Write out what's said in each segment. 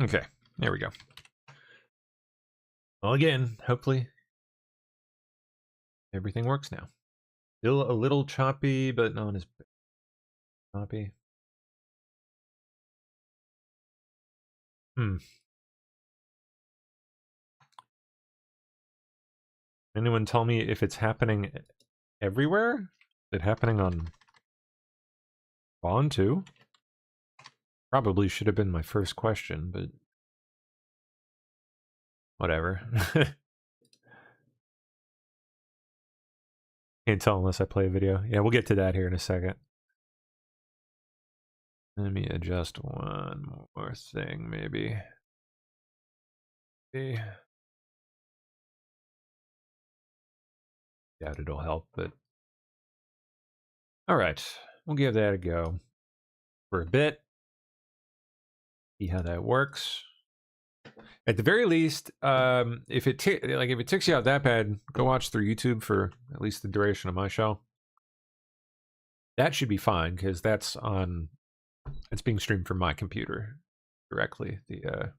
Okay, there we go. Well, again, hopefully everything works now. Still a little choppy, but not as choppy. Anyone tell me if it's happening everywhere? Is it happening on Bond too? Probably should have been my first question, but whatever. Can't tell unless I play a video. Yeah, we'll get to that here in a second. Let me adjust one more thing, maybe. Okay. Doubt it'll help, but... Alright, we'll give that a go for a bit. See how that works. At the very least, if it ticks you out that bad, go watch through YouTube for at least the duration of my show. That should be fine because that's on. It's being streamed from my computer directly. The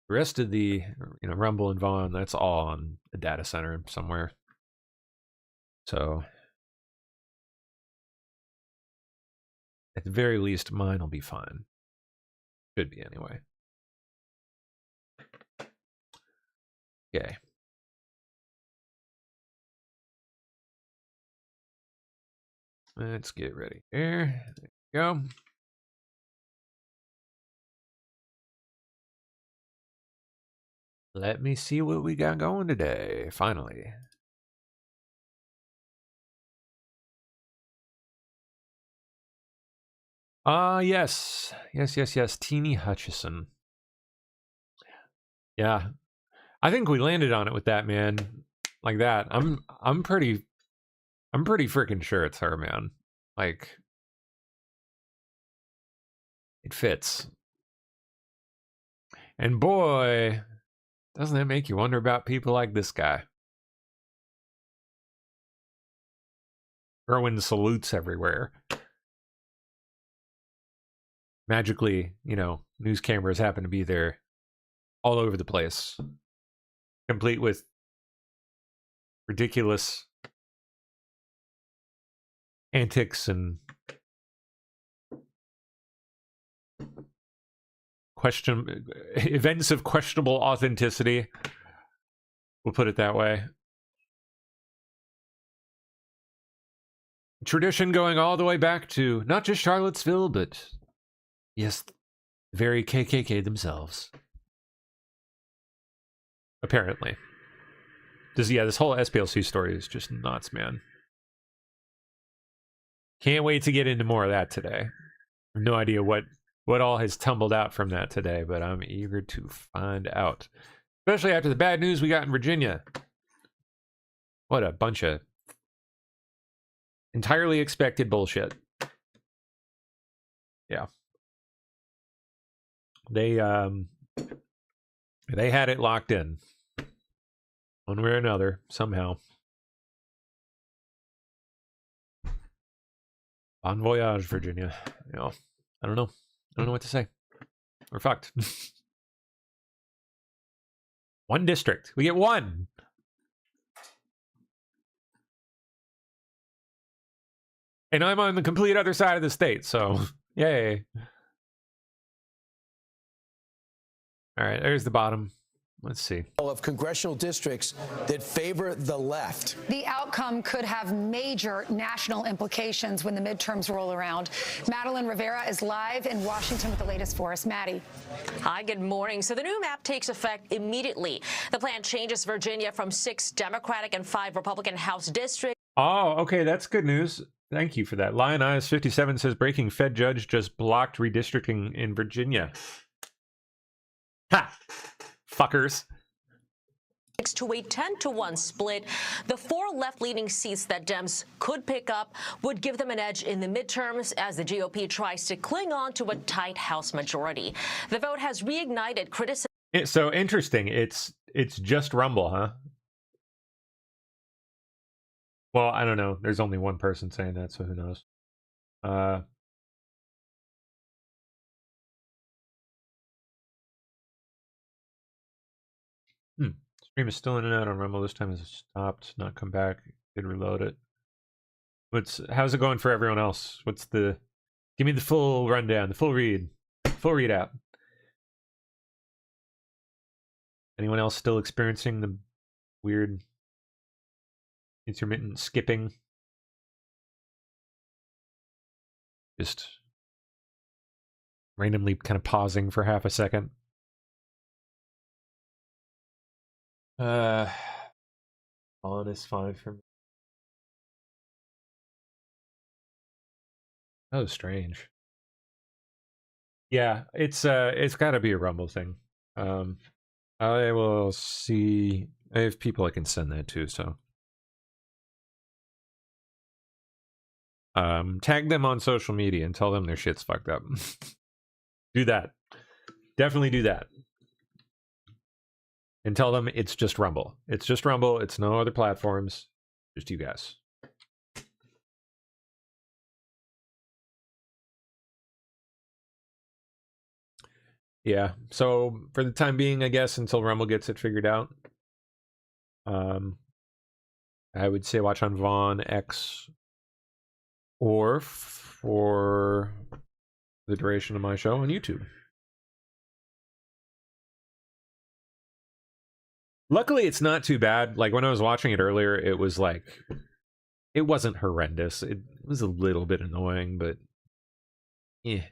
rest of the Rumble and Vaughn, that's all on a data center somewhere. So at the very least, mine will be fine. Should be anyway. Okay. Let's get ready here. There we go. Let me see what we got going today, finally. Yes. Yes. Teeny Hutchison. Yeah. I think we landed on it with that, man. Like that. I'm pretty freaking sure it's her, man. Like, it fits. And boy, doesn't that make you wonder about people like this guy? Throwing salutes everywhere. Magically, news cameras happen to be there all over the place. Complete with ridiculous antics and events of questionable authenticity. We'll put it that way. Tradition going all the way back to not just Charlottesville, but yes, the very KKK themselves. Apparently. This whole SPLC story is just nuts, man. Can't wait to get into more of that today. I have no idea what all has tumbled out from that today, but I'm eager to find out. Especially after the bad news we got in Virginia. What a bunch of entirely expected bullshit. Yeah. They had it locked in. One way or another, somehow. Bon voyage, Virginia. I don't know. I don't know what to say. We're fucked. One district. We get one. And I'm on the complete other side of the state, so yay. All right, there's the bottom. Let's see. Of congressional districts that favor the left. The outcome could have major national implications when the midterms roll around. Madeline Rivera is live in Washington with the latest for us. Maddie. Hi, good morning. So the new map takes effect immediately. The plan changes Virginia from 6 Democratic and 5 Republican House districts. Oh, okay, that's good news. Thank you for that. Lion Eyes 57 says breaking Fed judge just blocked redistricting in Virginia. Ha! Fuckers. To a 10-to-1 split, the 4 left-leaning seats that Dems could pick up would give them an edge in the midterms as the GOP tries to cling on to a tight House majority. The vote has reignited criticism. It's so interesting. It's just Rumble, huh? Well, I don't know. There's only one person saying that, so who knows? Stream is still in and out on Rumble. This time it's stopped, not come back. Did reload it. How's it going for everyone else? Give me the full rundown, the full readout. Anyone else still experiencing the weird intermittent skipping? Just randomly kind of pausing for half a second. On is fine for me. Oh, strange. Yeah, it's got to be a Rumble thing. I will see. I have people I can send that to, so tag them on social media and tell them their shit's fucked up. Do that. Definitely do that. And tell them it's just Rumble. It's just Rumble. It's no other platforms. Just you guys. Yeah. So for the time being, I guess, until Rumble gets it figured out, I would say watch on Vaughn X, or for the duration of my show on YouTube. Luckily, it's not too bad. Like, when I was watching it earlier, it was like, it wasn't horrendous. It was a little bit annoying, but yeah.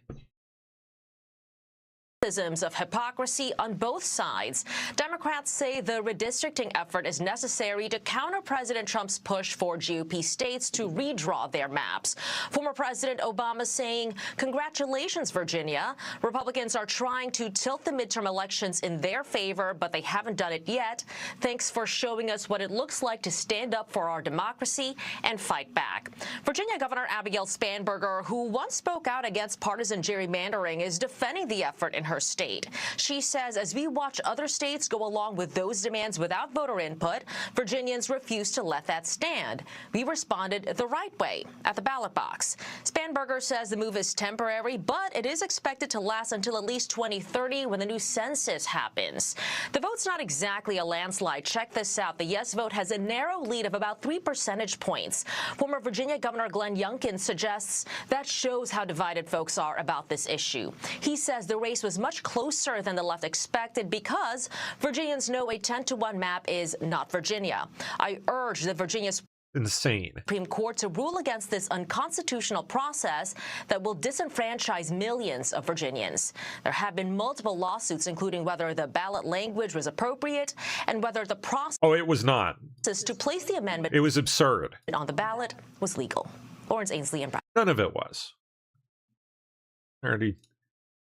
Of hypocrisy on both sides. Democrats say the redistricting effort is necessary to counter President Trump's push for GOP states to redraw their maps. Former President Obama saying, "Congratulations, Virginia. Republicans are trying to tilt the midterm elections in their favor, but they haven't done it yet. Thanks for showing us what it looks like to stand up for our democracy and fight back." Virginia Governor Abigail Spanberger, who once spoke out against partisan gerrymandering, is defending the effort in her state. She says, as we watch other states go along with those demands without voter input, Virginians refuse to let that stand. We responded the right way at the ballot box. Spanberger says the move is temporary, but it is expected to last until at least 2030 when the new census happens. The vote's not exactly a landslide. Check this out. The yes vote has a narrow lead of about 3 percentage points. Former Virginia Governor Glenn Youngkin suggests that shows how divided folks are about this issue. He says the race was much closer than the left expected because Virginians know a 10-to-1 map is not Virginia. I urge the Virginia's insane Supreme Court to rule against this unconstitutional process that will disenfranchise millions of Virginians. There have been multiple lawsuits, including whether the ballot language was appropriate and whether the process it was not. To place the amendment It was absurd. On the ballot was legal. Lawrence Ainsley and Brown. None of it was.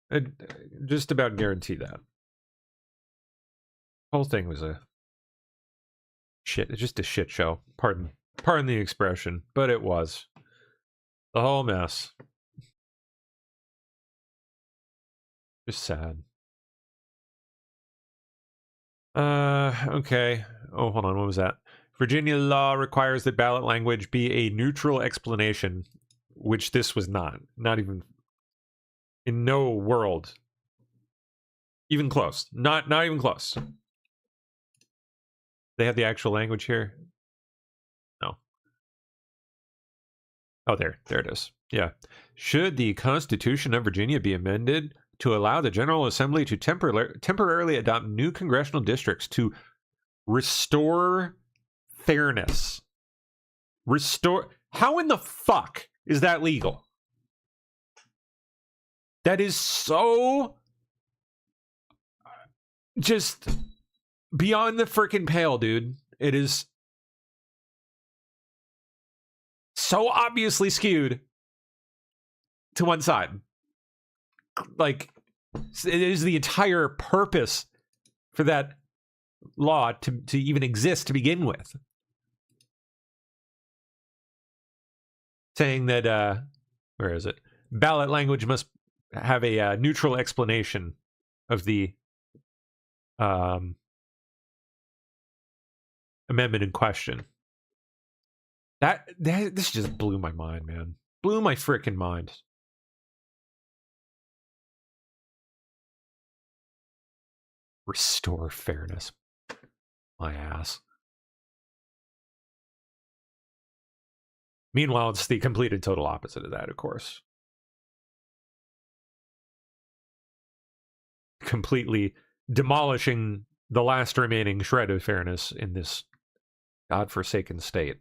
I just about guarantee that. The whole thing was just a shit show. Pardon the expression, but it was. The whole mess. Just sad. Okay. Oh, hold on. What was that? Virginia law requires that ballot language be a neutral explanation, which this was not. Not even in no world. Even close. Not even close. They have the actual language here. No. Oh, there it is. Yeah. Should the Constitution of Virginia be amended to allow the General Assembly to temporarily adopt new congressional districts to restore fairness? How in the fuck is that legal? That is so just beyond the freaking pale, dude. It is so obviously skewed to one side. Like, it is the entire purpose for that law to even exist to begin with. Saying that, where is it? Ballot language must have a neutral explanation of the amendment in question. This just blew my mind, man. Blew my freaking mind. Restore fairness. My ass. Meanwhile, it's the complete and total opposite of that, of course. Completely demolishing the last remaining shred of fairness in this godforsaken state.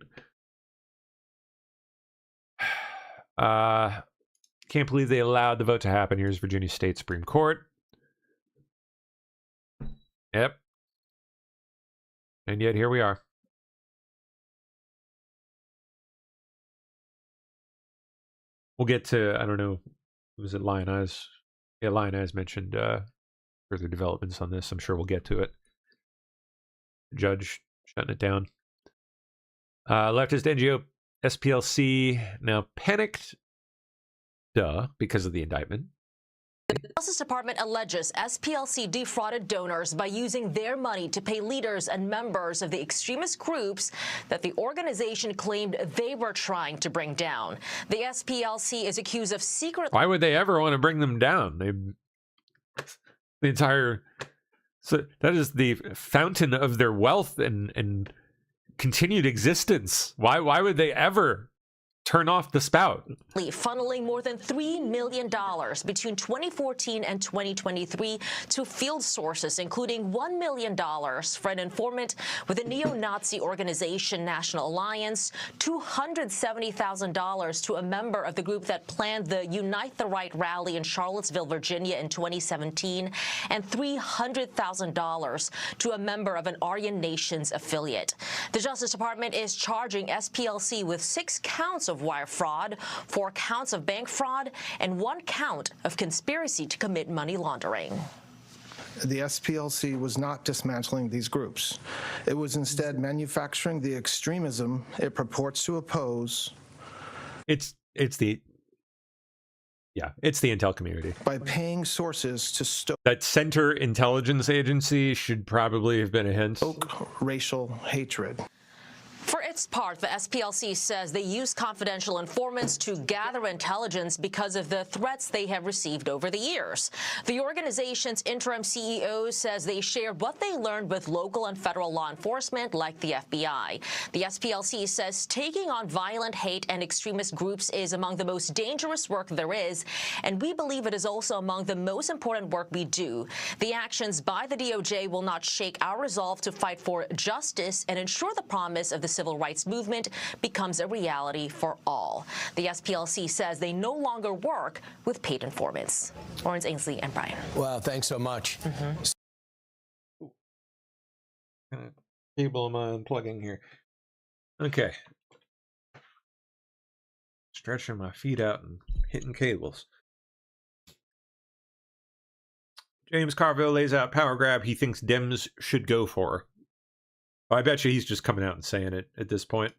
Can't believe they allowed the vote to happen. Here's Virginia State Supreme Court. Yep. And yet here we are. We'll get to, I don't know, was it Lion Eyes? Yeah, Lion Eyes mentioned further developments on this. I'm sure we'll get to it. Judge shutting it down. Leftist NGO SPLC now panicked, because of the indictment. The Justice Department alleges SPLC defrauded donors by using their money to pay leaders and members of the extremist groups that the organization claimed they were trying to bring down. The SPLC is accused of secret... Why would they ever want to bring them down? The entire... So that is the fountain of their wealth and continued existence. Why would they ever turn off the spout? Funneling more than $3 million between 2014 and 2023 to field sources, including $1 million for an informant with the neo-Nazi organization National Alliance, $270,000 to a member of the group that planned the Unite the Right rally in Charlottesville, Virginia in 2017, and $300,000 to a member of an Aryan Nations affiliate. The Justice Department is charging SPLC with 6 counts of wire fraud, 4 counts of bank fraud, and 1 count of conspiracy to commit money laundering. The SPLC was not dismantling these groups. It was instead manufacturing the extremism it purports to oppose. It's the intel community. By paying sources to stoke That Center Intelligence Agency should probably have been a hint. racial hatred. For its part, the SPLC says they use confidential informants to gather intelligence because of the threats they have received over the years. The organization's interim CEO says they shared what they learned with local and federal law enforcement, like the FBI. The SPLC says taking on violent hate and extremist groups is among the most dangerous work there is, and we believe it is also among the most important work we do. The actions by the DOJ will not shake our resolve to fight for justice and ensure the promise of the civil rights movement becomes a reality for all. The SPLC says they no longer work with paid informants. Lawrence, Ainsley, and Brian. Wow, thanks so much. What kind of cable am I unplugging here? Okay. Stretching my feet out and hitting cables. James Carville lays out power grab he thinks Dems should go for. I bet you he's just coming out and saying it at this point.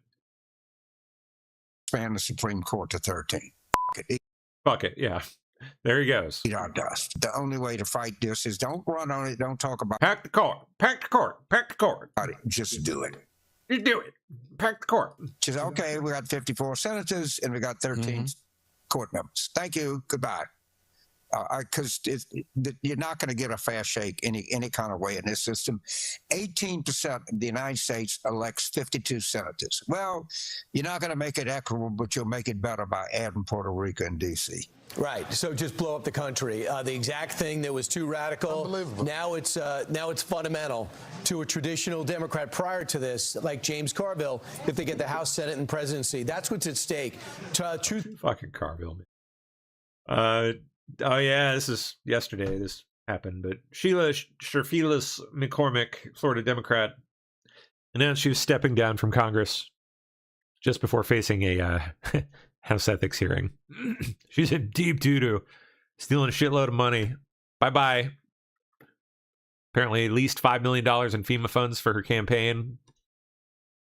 Expand the Supreme Court to 13. Fuck it, yeah. There he goes. Eat our dust. The only way to fight this is don't run on it, don't talk about Pack the court, pack the court, pack the court. it, just do it. You do it. Pack the court. Just, okay, we got 54 senators and we got 13 court members. Thank you, goodbye. Because you're not going to get a fair shake any kind of way in this system. 18% of the United States elects 52 senators. Well, you're not going to make it equitable, but you'll make it better by adding Puerto Rico and D.C. Right. So just blow up the country. The exact thing that was too radical. Unbelievable. Now it's fundamental to a traditional Democrat prior to this, like James Carville, if they get the House, Senate, and presidency. That's what's at stake. Fucking Carville, man. Oh yeah, this is yesterday. This happened, but Sheila Sherfilas McCormick, Florida Democrat, announced she was stepping down from Congress just before facing a House ethics hearing. She's in deep doo-doo, stealing a shitload of money. Bye-bye. Apparently at least $5 million in FEMA funds for her campaign.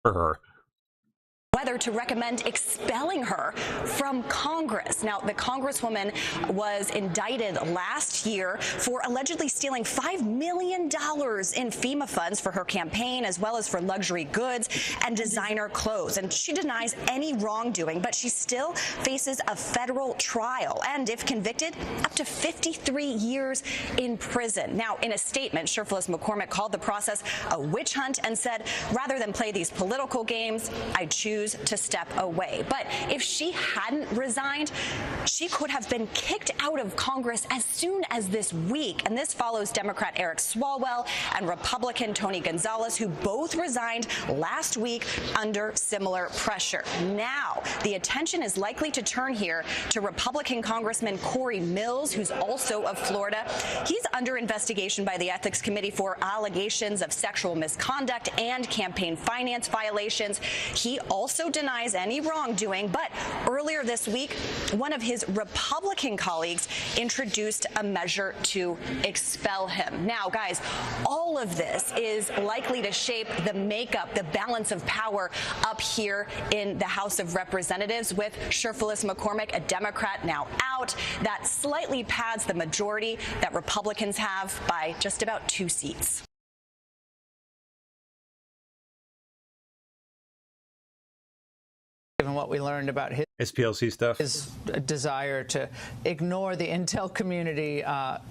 For her. together to recommend expelling her from Congress. Now, the Congresswoman was indicted last year for allegedly stealing $5 million in FEMA funds for her campaign, as well as for luxury goods and designer clothes. And she denies any wrongdoing, but she still faces a federal trial and, if convicted, up to 53 years in prison. Now, in a statement, Sherfless McCormick called the process a witch hunt and said, rather than play these political games, I choose to step away. But if she hadn't resigned, she could have been kicked out of Congress as soon as this week. And this follows Democrat Eric Swalwell and Republican Tony Gonzalez, who both resigned last week under similar pressure. Now, the attention is likely to turn here to Republican Congressman Corey Mills, who's also of Florida. He's under investigation by the Ethics Committee for allegations of sexual misconduct and campaign finance violations. He also denies any wrongdoing, but earlier this week, one of his Republican colleagues introduced a measure to expel him. Now, guys, all of this is likely to shape the makeup, the balance of power up here in the House of Representatives, with Sherfless McCormick, a Democrat, now out. That slightly pads the majority that Republicans have by just about 2 seats. Given what we learned about his SPLC stuff, his desire to ignore the intel community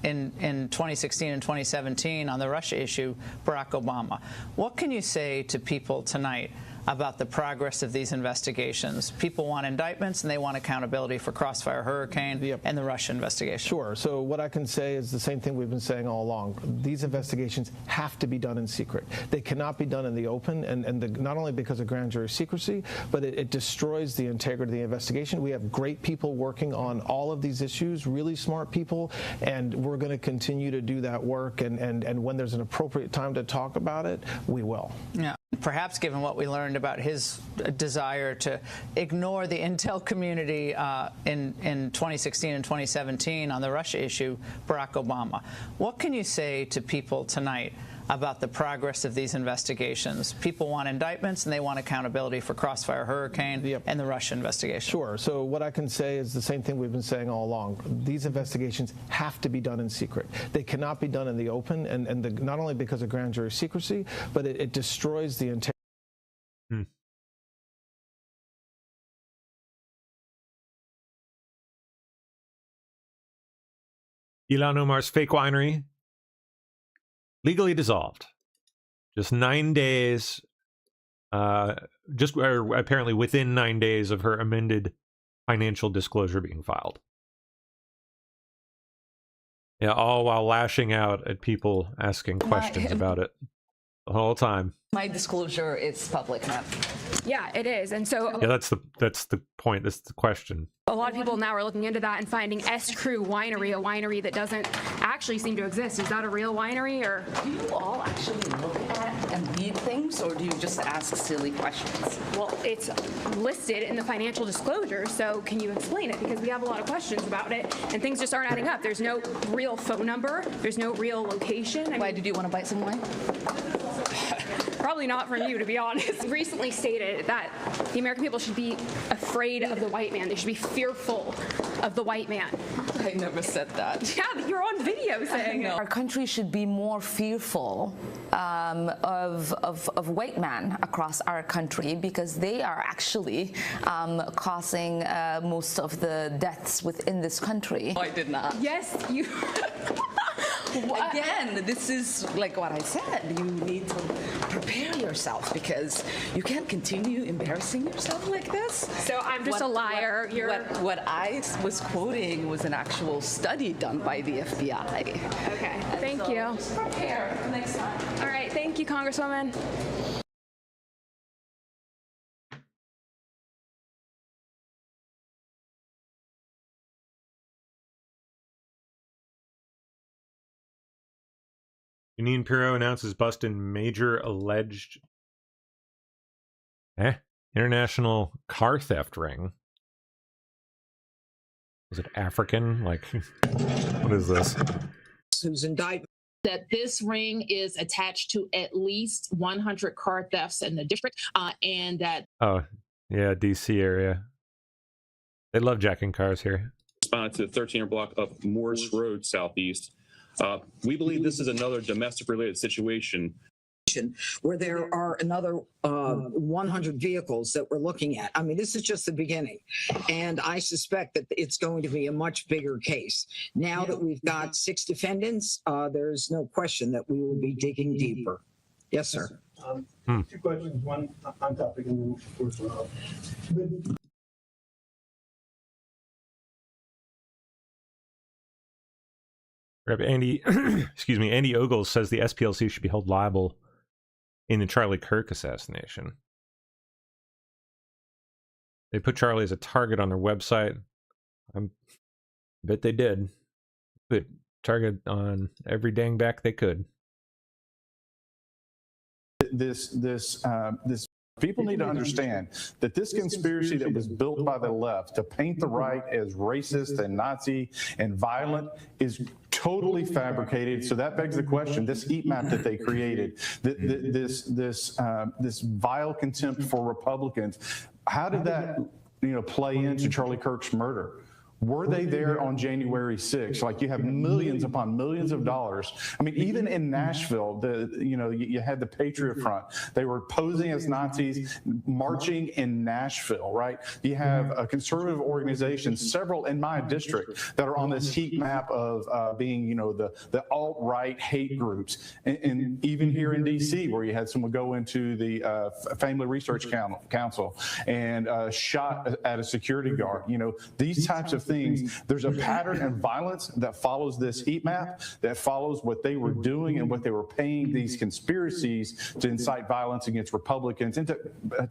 in 2016 and 2017 on the Russia issue, Barack Obama. What can you say to people tonight about the progress of these investigations? People want indictments and they want accountability for Crossfire Hurricane and the Russia investigation. Sure. So what I can say is the same thing we've been saying all along. These investigations have to be done in secret. They cannot be done in the open, and not only because of grand jury secrecy, but it destroys the integrity of the investigation. We have great people working on all of these issues, really smart people, and we're going to continue to do that work, and when there's an appropriate time to talk about it, we will. Yeah. Perhaps given what we learned about his desire to ignore the intel community in 2016 and 2017 on the Russia issue, Barack Obama. What can you say to people tonight about the progress of these investigations? People want indictments and they want accountability for Crossfire Hurricane and the Russia investigation. Sure. So what I can say is the same thing we've been saying all along. These investigations have to be done in secret. They cannot be done in the open, and not only because of grand jury secrecy, but it destroys the integrity. Ilhan Omar's fake winery legally dissolved. Just 9 days, apparently within 9 days of her amended financial disclosure being filed. Yeah, all while lashing out at people asking questions about it the whole time. My disclosure is public now. Yeah, it is. And so yeah, that's the point. That's the question. A lot of people now are looking into that and finding S Crew Winery, a winery that doesn't actually seem to exist. Is that a real winery, or Do you all actually look at and read things, or do you just ask silly questions? well, it's listed in the financial disclosure, so can you explain it? Because we have a lot of questions about it and things just aren't adding up. There's no real phone number, there's no real location. Why did you want to buy some wine? Probably not from you, to be honest. Recently stated that the American people should be afraid of the white man. They should be fearful of the white man. I never said that. Yeah, you're on video saying it. Our country should be more fearful of white men across our country, because they are actually causing most of the deaths within this country. I did not. Yes, you. Again, this is like what I said. You need to prepare yourself, because you can't continue embarrassing yourself like this. So I'm just a liar. What I was quoting was an actual study done by the FBI. Okay, thank you. Just prepare next time. All right, thank you, Congresswoman. Janine Pirro announces bust in major alleged international car theft ring. Was it African? Like, what is this? Whose indictment that this ring is attached to at least 100 car thefts in the district, and that Yeah, DC area. They love jacking cars here. Responded to the 1300 block of Morse Road Southeast. We believe this is another domestic-related situation where there are another 100 vehicles that we're looking at. I mean, this is just the beginning. And I suspect that it's going to be a much bigger case. Now that we've got 6 defendants, there's no question that we will be digging deeper. Yes, sir. 2 questions, one on topic and then of course Andy, excuse me, Andy Ogles says the SPLC should be held liable in the Charlie Kirk assassination. They put Charlie as a target on their website. I bet they did. Put target on every dangback they could. This people need to understand that this conspiracy that was built by the left to paint the right as racist and Nazi and violent is totally fabricated. So that begs the question: this heat map that they created, this vile contempt for Republicans, how did that play into Charlie Kirk's murder? Were they there on January 6th? Like, you have millions upon millions of dollars. I mean, even in Nashville, you had the Patriot Front. They were posing as Nazis, marching in Nashville, right? You have a conservative organization, several in my district, that are on this heat map of being, the alt-right hate groups. And even here in D.C., where you had someone go into the Family Research Council and shot at a security guard. These types of things. There's a pattern of violence that follows this heat map, that follows what they were doing and what they were paying these conspiracies to incite violence against Republicans and to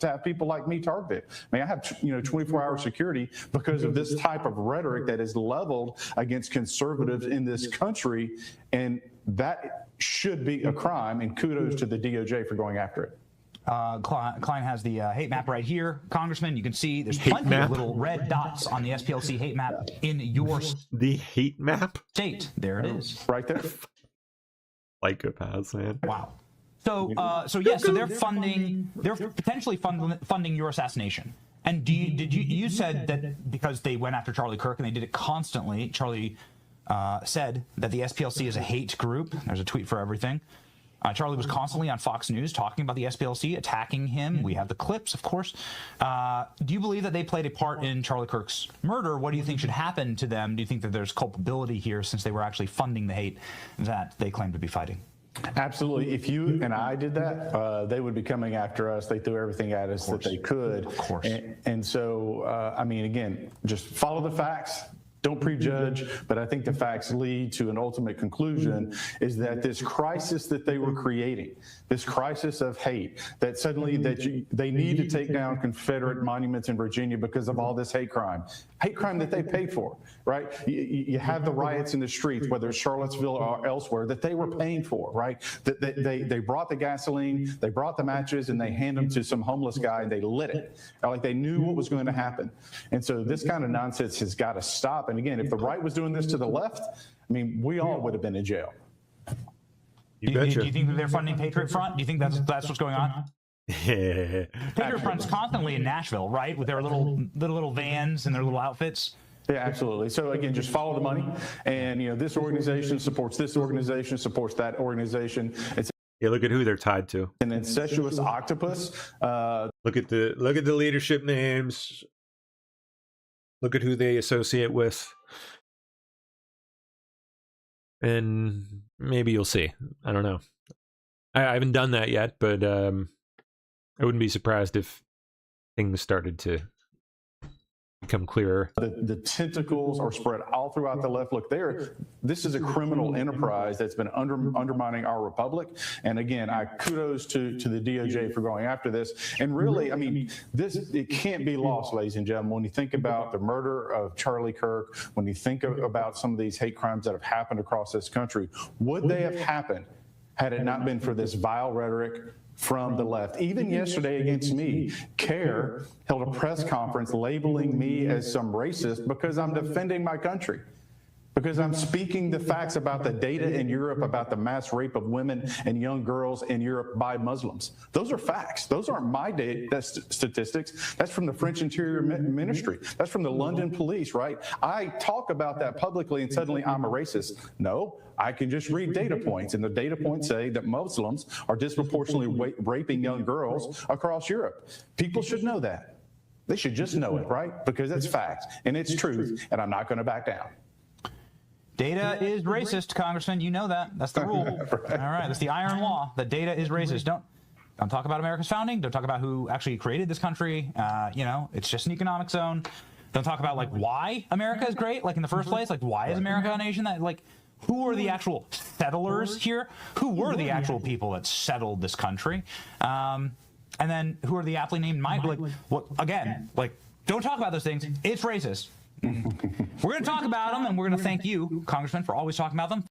have people like me targeted. I mean, I have 24-hour security because of this type of rhetoric that is leveled against conservatives in this country, and that should be a crime. And kudos to the DOJ for going after it. Klein has the hate map right here. Congressman, you can see there's plenty of little red dots on the SPLC hate map in your the hate map state. There it is. Right there. Psychopaths, man. Wow. So they're potentially funding your assassination. And you said that because they went after Charlie Kirk and they did it constantly, Charlie said that the SPLC is a hate group. There's a tweet for everything. Charlie was constantly on Fox News talking about the SPLC, attacking him. We have the clips, of course. Do you believe that they played a part in Charlie Kirk's murder? What do you think should happen to them? Do you think that there's culpability here since they were actually funding the hate that they claim to be fighting? Absolutely. If you and I did that, they would be coming after us. They threw everything at us that they could. Of course. And so, I mean, again, just follow the facts. Don't prejudge, but I think the facts lead to an ultimate conclusion is that this crisis that they were creating, this crisis of hate, that suddenly they need to take down Confederate monuments in Virginia because of all this hate crime that they paid for, right? You have the riots in the streets, whether it's Charlottesville or elsewhere, that they were paying for, right? That they brought the gasoline, they brought the matches, and they hand them to some homeless guy and they lit it. Like they knew what was going to happen. And so this kind of nonsense has got to stop. And again, if the right was doing this to the left, I mean, we all would have been in jail. Do you think that they're funding Patriot Front? Do you think that's what's going on? Patriot Front's constantly in Nashville, right? With their little vans and their little outfits. Yeah, absolutely. So again, just follow the money, and this organization supports this organization, supports that organization. Yeah, look at who they're tied to. An incestuous octopus. Look at the leadership names. Look at who they associate with. And maybe you'll see. I don't know. I haven't done that yet, but I wouldn't be surprised if things started to become clearer. The tentacles are spread all throughout the left. Look, this is a criminal enterprise that's been undermining our republic. And again, I kudos to the DOJ for going after this. And really, I mean, it can't be lost, ladies and gentlemen, when you think about the murder of Charlie Kirk, when you think about some of these hate crimes that have happened across this country, would they have happened had it not been for this vile rhetoric from the left? Even yesterday against me, CARE held a press conference labeling me as some racist because I'm defending my country. because I'm speaking the facts about the data in Europe about the mass rape of women and young girls in Europe by Muslims. Those are facts. Those aren't my statistics. That's from the French Interior Ministry. That's from the London police, right? I talk about that publicly and suddenly I'm a racist. No, I can just read data points, and the data points say that Muslims are disproportionately raping young girls across Europe. People should know that. They should just know it, right? Because it's fact and it's truth, and I'm not going to back down. Data is racist, Congressman. You know that. That's the rule. Right. All right. That's the iron law. The data is racist. Don't talk about America's founding. Don't talk about who actually created this country. You know, it's just an economic zone. Don't talk about like why America is great, like in the first place. Like why is America a nation that like who are the actual settlers here? Who were the actual people that settled this country? And then who are the aptly named like what again? Like don't talk about those things. It's racist. We're going to talk about them, and we're going to thank you, Congressman, for always talking about them.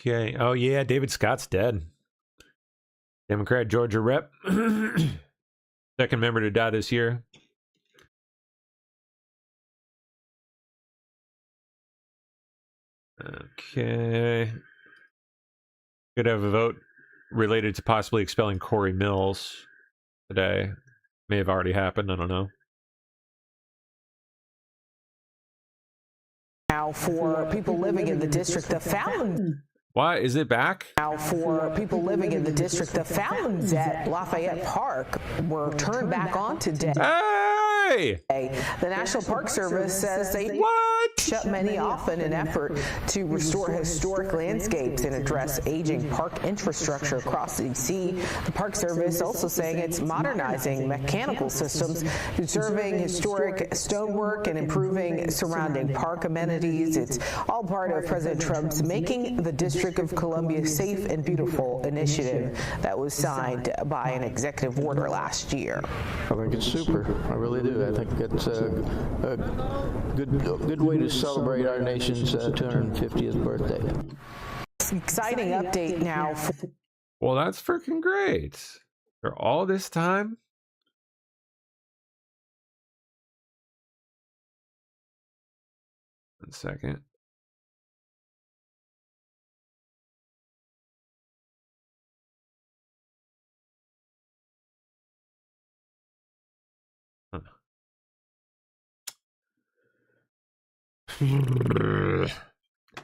Okay. Oh, yeah. David Scott's dead. Democrat Georgia rep. Second member to die this year. Okay. Could have a vote related to possibly expelling Corey Mills today. May have already happened. I don't know. Now for people living in the district, the fountains. Why is it back? Now for people living in the district, the fountains at Lafayette Park were turned back on today. Hey! The National Park Service says they shut many off in an effort to restore historic landscapes and address aging park infrastructure across D.C. The Park Service also saying it's modernizing mechanical systems, conserving historic stonework, and improving surrounding park amenities. It's all part of President Trump's Making the District of Columbia Safe and Beautiful initiative that was signed by an executive order last year. I think it's super. I really do. I think it's a good way to celebrate our nation's 250th birthday. Exciting update now. Well, that's freaking great. For all this time. One second.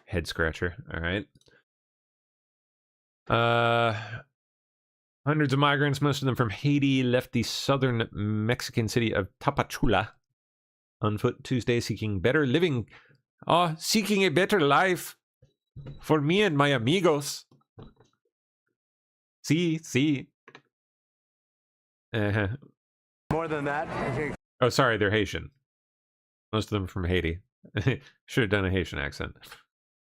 Head scratcher. All right. Hundreds of migrants, most of them from Haiti, left the southern Mexican city of Tapachula on foot Tuesday, seeking better living. Seeking a better life for me and my amigos. See. More than that, I think. Oh, sorry, they're Haitian. Most of them from Haiti. Should have done a Haitian accent.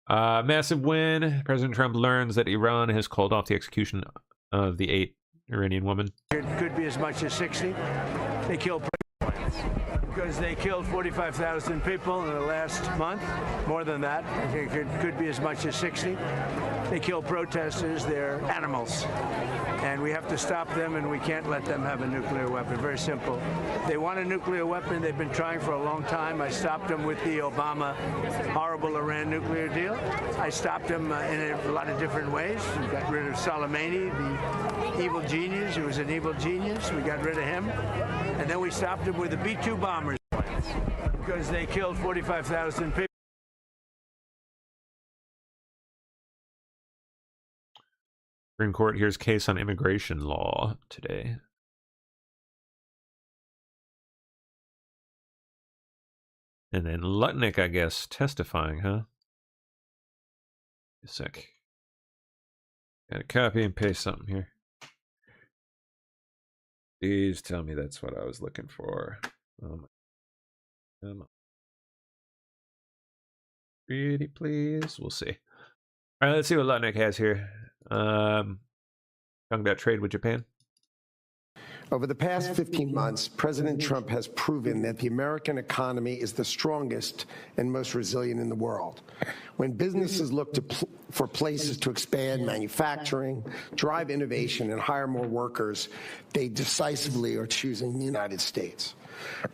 Massive win. President Trump learns that Iran has called off the execution of the 8 Iranian women. It could be as much as 60. They killed because they killed 45,000 people in the last month. More than that, I think it could be as much as 60. They kill protesters. They're animals. And we have to stop them, and we can't let them have a nuclear weapon. Very simple. They want a nuclear weapon. They've been trying for a long time. I stopped them with the Obama horrible Iran nuclear deal. I stopped them in a lot of different ways. We got rid of Soleimani, the evil genius. He was an evil genius. We got rid of him. And then we stopped him with the B-2 bombers because they killed 45,000 people. Supreme Court hears case on immigration law today. And then Lutnick, I guess, testifying, huh? A sec. Gotta copy and paste something here. Please tell me that's what I was looking for. Oh my. Come on. Pretty please. We'll see. All right, let's see what Lutnick has here. Talking about trade with Japan. Over the past 15 months, President Trump has proven that the American economy is the strongest and most resilient in the world. When businesses look for places to expand manufacturing, drive innovation, and hire more workers, they decisively are choosing the United States.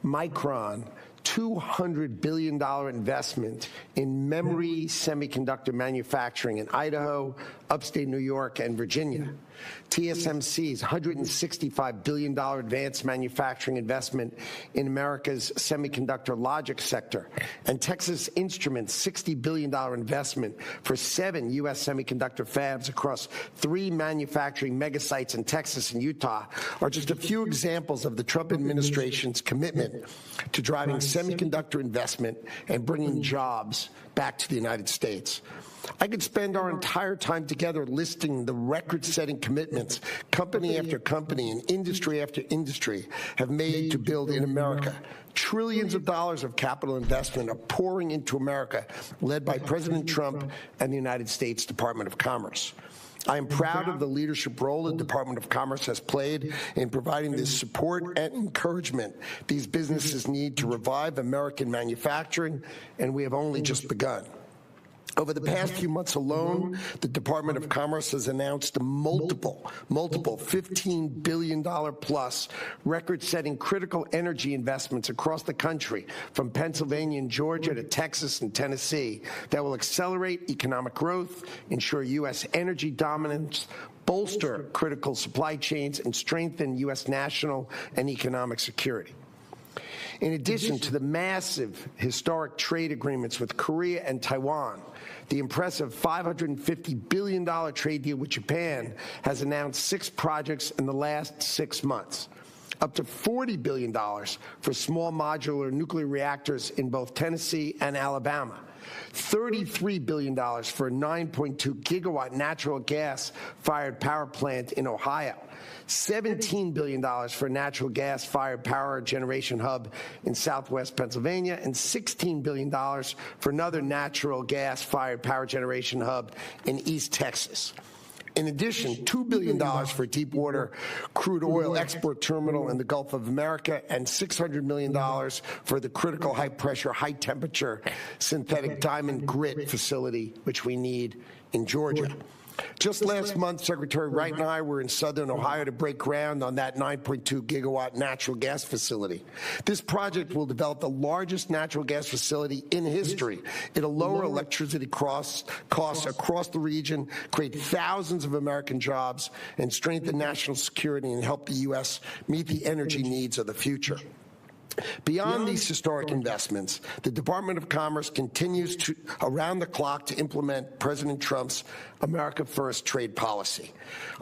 Micron, $200 billion investment in memory semiconductor manufacturing in Idaho, upstate New York, and Virginia. TSMC's $165 billion advanced manufacturing investment in America's semiconductor logic sector, and Texas Instruments' $60 billion investment for 7 U.S. semiconductor fabs across 3 manufacturing megasites in Texas and Utah are just a few examples of the Trump administration's commitment to driving semiconductor investment and bringing jobs back to the United States. I could spend our entire time together listing the record-setting commitments company after company and industry after industry have made to build in America. Trillions of dollars of capital investment are pouring into America, led by President Trump and the United States Department of Commerce. I am proud of the leadership role the Department of Commerce has played in providing the support and encouragement these businesses need to revive American manufacturing, and we have only just begun. Over the past few months alone, the Department of Commerce has announced multiple $15 billion plus record-setting critical energy investments across the country, from Pennsylvania and Georgia to Texas and Tennessee, that will accelerate economic growth, ensure U.S. energy dominance, bolster critical supply chains, and strengthen U.S. national and economic security. In addition to the massive historic trade agreements with Korea and Taiwan, the impressive $550 billion trade deal with Japan has announced 6 projects in the last 6 months, up to $40 billion for small modular nuclear reactors in both Tennessee and Alabama, $33 billion for a 9.2 gigawatt natural gas-fired power plant in Ohio, $17 billion for a natural gas-fired power generation hub in southwest Pennsylvania, and $16 billion for another natural gas-fired power generation hub in East Texas. In addition, $2 billion for a deep-water crude oil export terminal in the Gulf of America, and $600 million for the critical high-pressure, high-temperature synthetic diamond grit facility, which we need in Georgia. Just last month, Secretary Wright and I were in southern Ohio to break ground on that 9.2 gigawatt natural gas facility. This project will develop the largest natural gas facility in history. It'll lower electricity costs across the region, create thousands of American jobs, and strengthen national security and help the U.S. meet the energy needs of the future. Beyond these historic investments, the Department of Commerce continues to, around the clock, to implement President Trump's America First trade policy.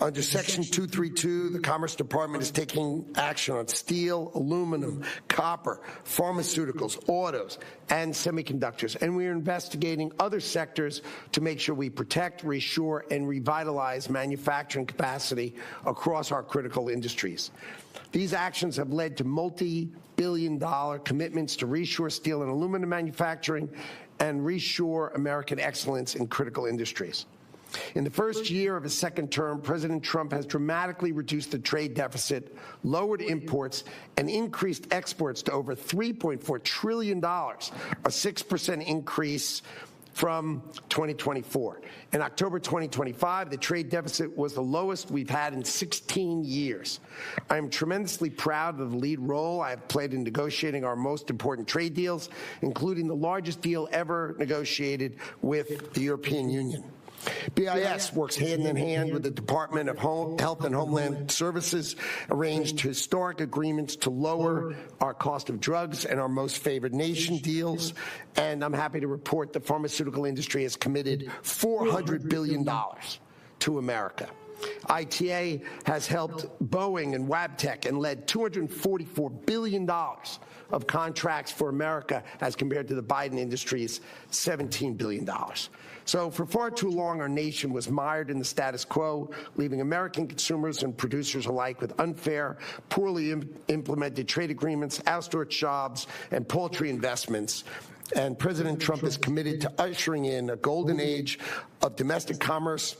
Under Section 232, the Commerce Department is taking action on steel, aluminum, copper, pharmaceuticals, autos, and semiconductors, and we are investigating other sectors to make sure we protect, reshore, and revitalize manufacturing capacity across our critical industries. These actions have led to multi-billion-dollar commitments to reshore steel and aluminum manufacturing and reshore American excellence in critical industries. In the first year of his second term, President Trump has dramatically reduced the trade deficit, lowered imports, and increased exports to over $3.4 trillion, a 6% increase from 2024. In October 2025, the trade deficit was the lowest we've had in 16 years. I am tremendously proud of the lead role I have played in negotiating our most important trade deals, including the largest deal ever negotiated with the European Union. BIS works hand-in-hand with the Department of Health and Homeland Services, arranged historic agreements to lower our cost of drugs and our most favored nation deals, and I'm happy to report the pharmaceutical industry has committed $400 billion to America. ITA has helped Boeing and Wabtec and led $244 billion of contracts for America as compared to the Biden industry's $17 billion. So for far too long, our nation was mired in the status quo, leaving American consumers and producers alike with unfair, poorly implemented trade agreements, outsourced jobs, and paltry investments. And President Trump is committed to ushering in a golden age of domestic commerce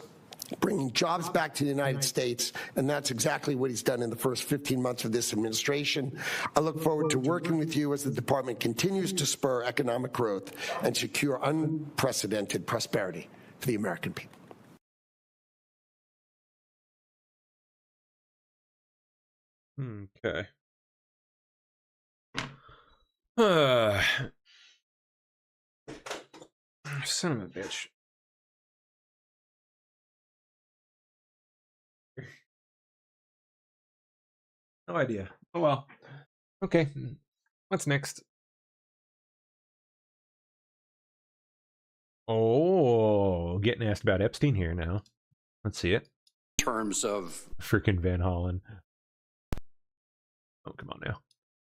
bringing jobs back to the United States, and that's exactly what he's done in the first 15 months of this administration. I look forward to working with you as the department continues to spur economic growth and secure unprecedented prosperity for the American people. Okay. Son of a bitch. No idea. Oh well. Okay. What's next? Oh, getting asked about Epstein here now. Let's see it. In terms of Freaking Van Hollen. Oh, come on now.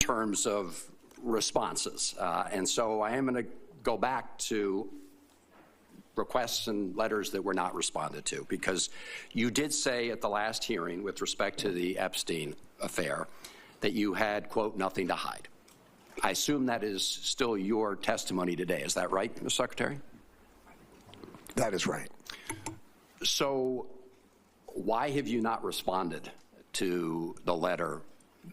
terms of responses. And so I am going to go back to requests and letters that were not responded to, because you did say at the last hearing with respect to the Epstein affair that you had, quote, nothing to hide. I assume that is still your testimony today. Is that right, Mr. Secretary? That is right. So why have you not responded to the letter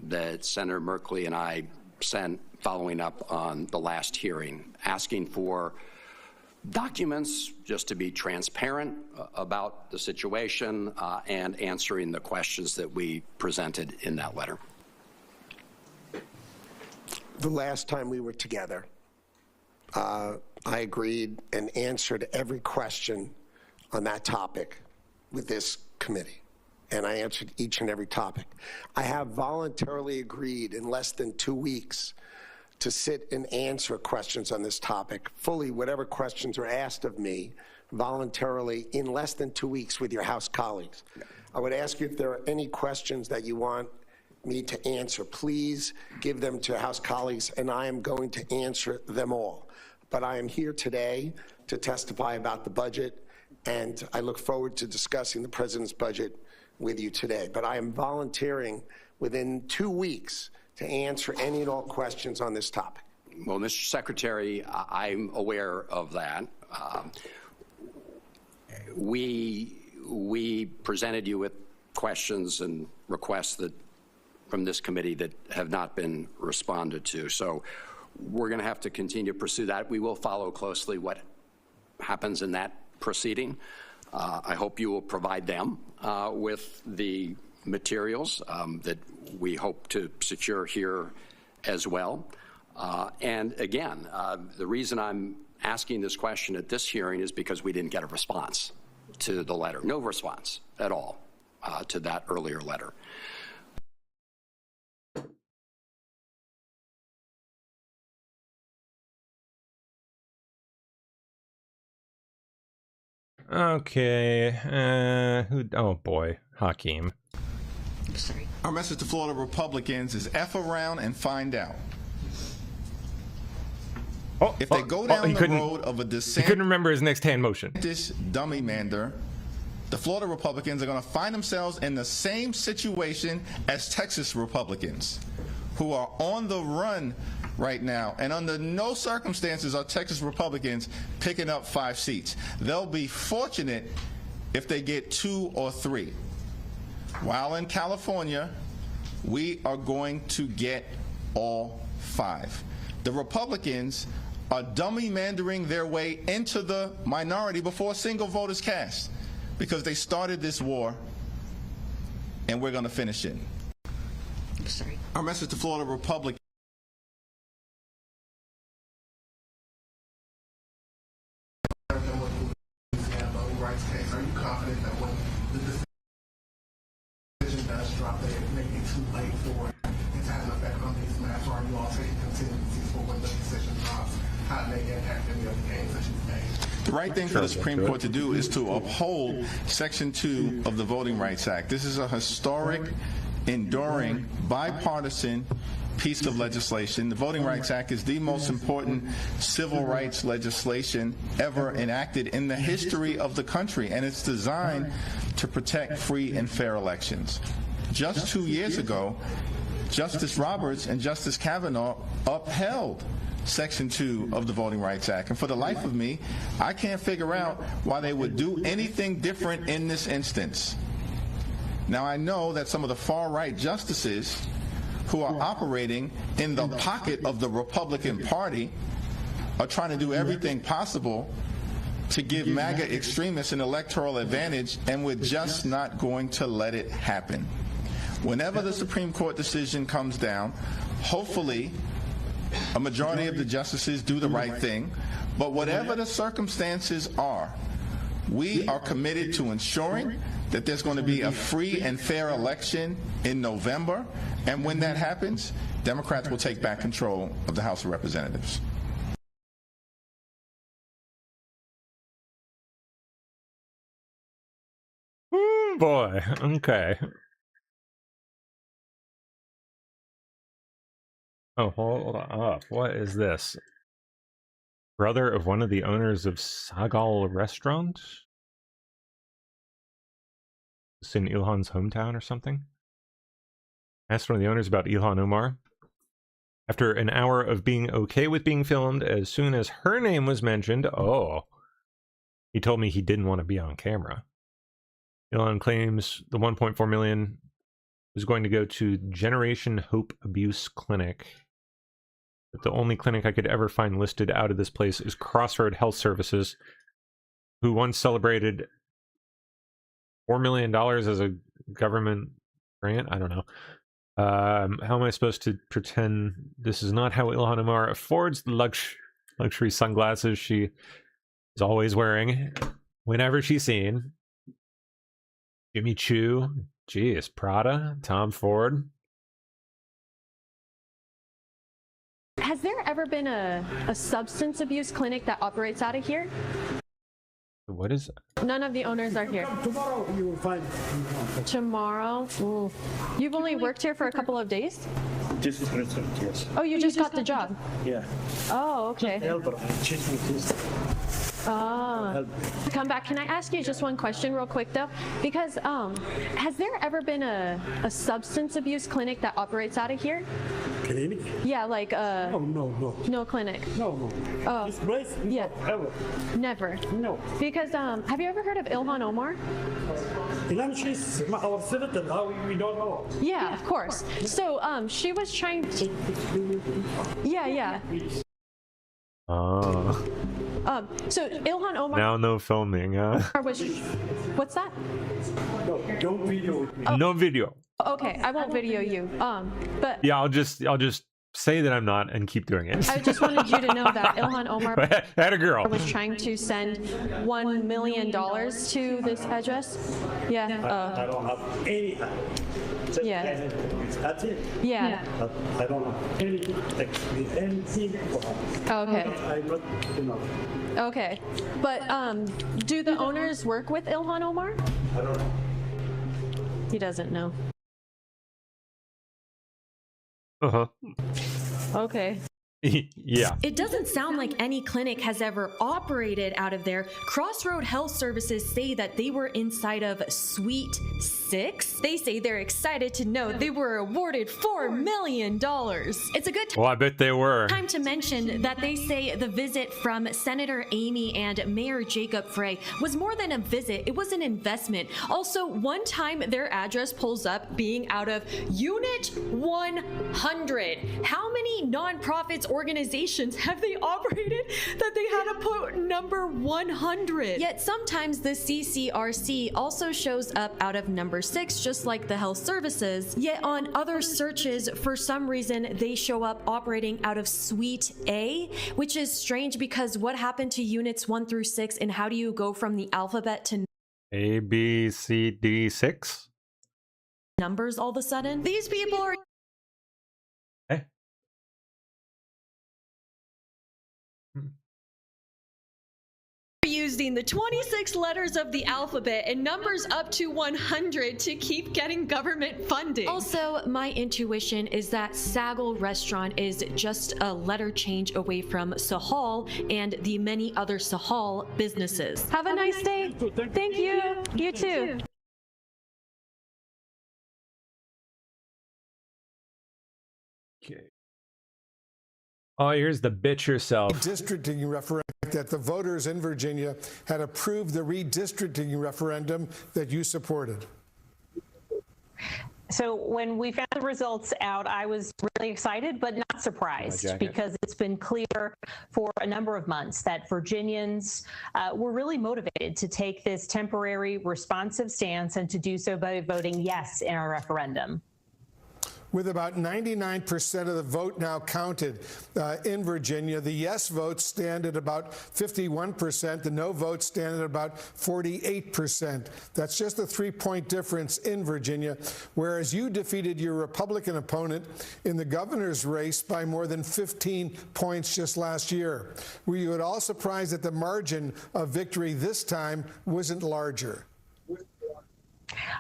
that Senator Merkley and I sent following up on the last hearing, asking for documents just to be transparent about the situation and answering the questions that we presented in that letter? The last time we were together, I agreed and answered every question on that topic with this committee, and I answered each and every topic. I have voluntarily agreed in less than 2 weeks to sit and answer questions on this topic, fully whatever questions are asked of me, voluntarily in less than 2 weeks with your House colleagues. I would ask you if there are any questions that you want me to answer. Please give them to House colleagues, and I am going to answer them all. But I am here today to testify about the budget, and I look forward to discussing the President's budget with you today. But I am volunteering within 2 weeks to answer any and all questions on this topic. Well, Mr. Secretary, I'm aware of that. We presented you with questions and requests that from this committee that have not been responded to. So we're going to have to continue to pursue that. We will follow closely what happens in that proceeding. I hope you will provide them with the materials that we hope to secure here as well. And again, the reason I'm asking this question at this hearing is because we didn't get a response to the letter. No response at all to that earlier letter. Okay. Oh boy, Hakeem. Sorry. Our message to Florida Republicans is F around and find out. If they go down the road of a he couldn't remember his next hand motion. This dummy mander, the Florida Republicans are going to find themselves in the same situation as Texas Republicans, who are on the run right now, and under no circumstances are Texas Republicans picking up 5 seats. They'll be fortunate if they get 2 or 3. While in California, we are going to get all 5. The Republicans are dummy mandering their way into the minority before a single vote is cast, because they started this war, and we're going to finish it. Sorry. Our message to Florida Republicans. Are you confident that when the decision does drop, that it may be too late for it to have an effect on these maps, or are you all taking contingencies for when the decision drops, how it may impact any of the games that you've made? The right thing for the Supreme Court to do is to uphold Section 2 of the Voting Rights Act. This is a historic, enduring, bipartisan piece of legislation. The Voting Rights Act is the most important civil rights legislation ever enacted in the history of the country, and it's designed to protect free and fair elections. Just 2 years ago, Justice Roberts and Justice Kavanaugh upheld Section 2 of the Voting Rights Act. And for the life of me, I can't figure out why they would do anything different in this instance. Now, I know that some of the far-right justices who are operating in the pocket of the Republican Party are trying to do everything possible to give MAGA extremists an electoral advantage, and we're just not going to let it happen. Whenever the Supreme Court decision comes down, hopefully a majority of the justices do the right thing, but whatever the circumstances are, we are committed to ensuring that there's going to be a free and fair election in November, and when that happens, Democrats will take back control of the House of Representatives. Boy, okay. Oh, hold up. What is this? Brother of one of the owners of Sagal Restaurant? It's in Ilhan's hometown or something? Asked one of the owners about Ilhan Omar. After an hour of being okay with being filmed, as soon as her name was mentioned, he told me he didn't want to be on camera. Ilhan claims the $1.4 million was going to go to Generation Hope Abuse Clinic. But the only clinic I could ever find listed out of this place is Crossroad Health Services, who once celebrated $4 million as a government grant. I don't know. How am I supposed to pretend this is not how Ilhan Omar affords the luxury sunglasses she is always wearing whenever she's seen? Jimmy Choo, geez, Prada, Tom Ford. Has there ever been a substance abuse clinic that operates out of here? What is it? None of the owners are here. Tomorrow you will find. Tomorrow? Ooh. You've only worked here for a couple of days? Just recent, yes. Oh, you just got the job? Yeah. Oh, okay. Ah. Come back. Can I ask you just one question real quick, though? Because has there ever been a substance abuse clinic that operates out of here? Clinic? Yeah, like No. No clinic. No. Oh. This place? Yeah. Ever. Never. No. Because have you ever heard of Ilhan Omar? Ilhan, she's our citizen. How we don't know. Yeah, of course. So she was trying to. Yeah. So Ilhan Omar. Now no filming, Was, what's that? No, don't video with me. No video. Okay, I won't video you. But Yeah, I'll just say that I'm not and keep doing it. I just wanted you to know that Ilhan Omar had a girl was trying to send $1 million to this address. Yeah. I don't have any. Yeah. That's it. Yeah. I don't have anything. Okay. I'm not, Okay. But do the owners work with Ilhan Omar? I don't know. He doesn't know. Okay. Yeah. It doesn't sound like any clinic has ever operated out of there. Crossroad Health Services say that they were inside of Suite 6. They say they're excited to know they were awarded $4 million. It's a good Well, I bet they were. time to mention that they say the visit from Senator Amy and Mayor Jacob Frey was more than a visit, it was an investment. Also, one time their address pulls up being out of Unit 100. How many nonprofits, organizations have they operated that they had to put number 100? Yet sometimes the CCRC also shows up out of number 6, just like the health services. Yet on other searches, for some reason, they show up operating out of Suite A, which is strange because what happened to units 1 through 6, and how do you go from the alphabet to A, B, C, D, 6? numbers all of a sudden? These people are using the 26 letters of the alphabet and numbers up to 100 to keep getting government funding. Also, my intuition is that Sagal Restaurant is just a letter change away from Sahal and the many other Sahal businesses. Have a nice day. Thank you. You too. Okay. Oh, here's the bitch yourself. Redistricting referendum, that the voters in Virginia had approved the redistricting referendum that you supported. So when we found the results out, I was really excited, but not surprised, because it's been clear for a number of months that Virginians were really motivated to take this temporary responsive stance and to do so by voting yes in our referendum. With about 99% of the vote now counted in Virginia, the yes votes stand at about 51%. The no votes stand at about 48%. That's just a 3-point difference in Virginia, whereas you defeated your Republican opponent in the governor's race by more than 15 points just last year. Were you at all surprised that the margin of victory this time wasn't larger?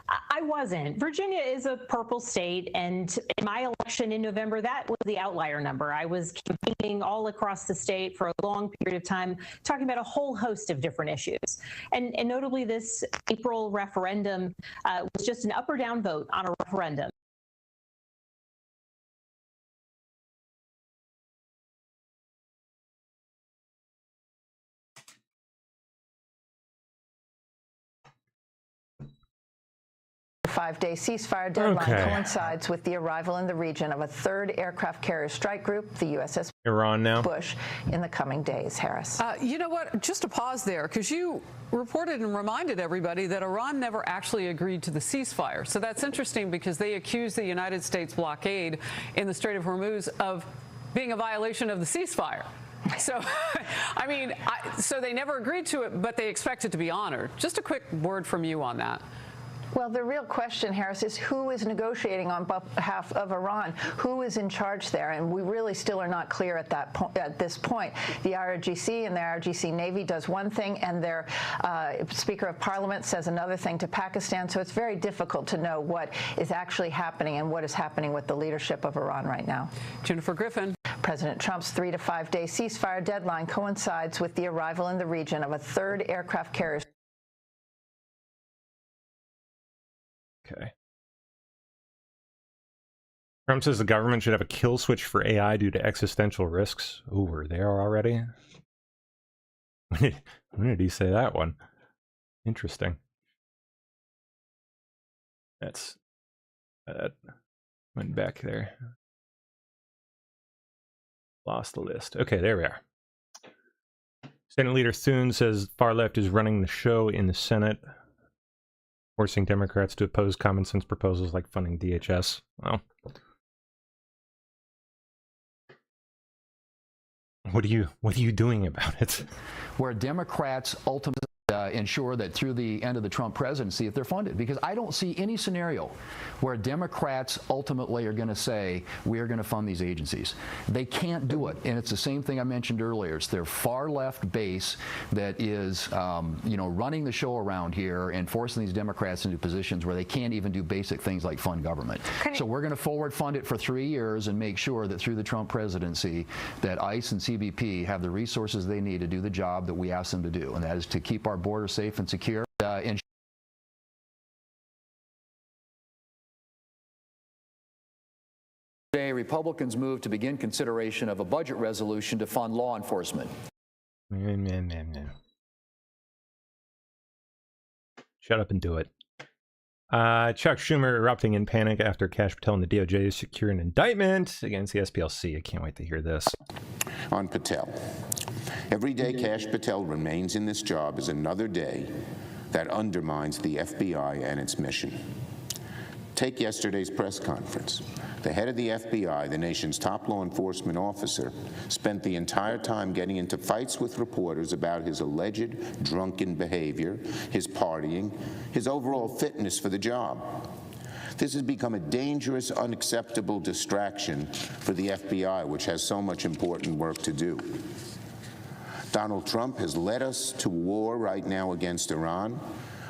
I wasn't. Virginia is a purple state, and in my election in November, that was the outlier number. I was campaigning all across the state for a long period of time, talking about a whole host of different issues. And notably, this April referendum was just an up or down vote on a referendum. Five-day ceasefire deadline coincides with the arrival in the region of a third aircraft carrier strike group, the USS Iran now. Bush, in the coming days. Harris. You know what? Just a pause there, because you reported and reminded everybody that Iran never actually agreed to the ceasefire. So that's interesting, because they accused the United States blockade in the Strait of Hormuz of being a violation of the ceasefire. So, I mean, so they never agreed to it, but they expect it to be honored. Just a quick word from you on that. Well, the real question, Harris, is who is negotiating on behalf of Iran? Who is in charge there? And we really still are not clear at that at this point. The IRGC and the IRGC Navy does one thing, and their Speaker of Parliament says another thing to Pakistan. So it's very difficult to know what is actually happening and what is happening with the leadership of Iran right now. Jennifer Griffin. President Trump's 3- to 5-day ceasefire deadline coincides with the arrival in the region of a third aircraft carrier. Okay. Trump says the government should have a kill switch for AI due to existential risks. Ooh, we're there already? When did he say that one? Interesting. That went back there. Lost the list. Okay, there we are. Senate Leader Thune says far left is running the show in the Senate, forcing Democrats to oppose common sense proposals like funding DHS. Well, what are you doing about it? Where Democrats ultimately ensure that through the end of the Trump presidency, if they're funded, because I don't see any scenario where Democrats ultimately are going to say we are going to fund these agencies. They can't do it, and it's the same thing I mentioned earlier. It's their far left base that is, running the show around here and forcing these Democrats into positions where they can't even do basic things like fund government. So we're going to forward fund it for 3 years and make sure that through the Trump presidency that ICE and CBP have the resources they need to do the job that we ask them to do, and that is to keep our border safe and secure. Today, Republicans moved to begin consideration of a budget resolution to fund law enforcement. Shut up and do it. Chuck Schumer erupting in panic after Kash Patel and the DOJ secure an indictment against the SPLC. I can't wait to hear this. On Patel. Every day Kash Patel remains in this job is another day that undermines the FBI and its mission. Take yesterday's press conference. The head of the FBI, the nation's top law enforcement officer, spent the entire time getting into fights with reporters about his alleged drunken behavior, his partying, his overall fitness for the job. This has become a dangerous, unacceptable distraction for the FBI, which has so much important work to do. Donald Trump has led us to war right now against Iran,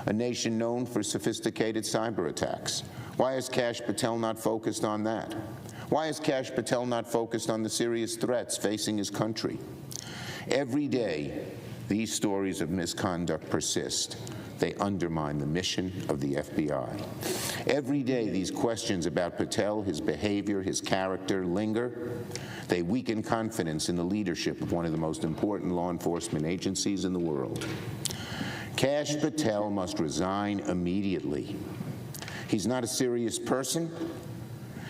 a nation known for sophisticated cyber attacks. Why is Kash Patel not focused on that? Why is Kash Patel not focused on the serious threats facing his country? Every day, these stories of misconduct persist. They undermine the mission of the FBI. Every day, these questions about Patel, his behavior, his character linger. They weaken confidence in the leadership of one of the most important law enforcement agencies in the world. Kash Patel must resign immediately. He's not a serious person.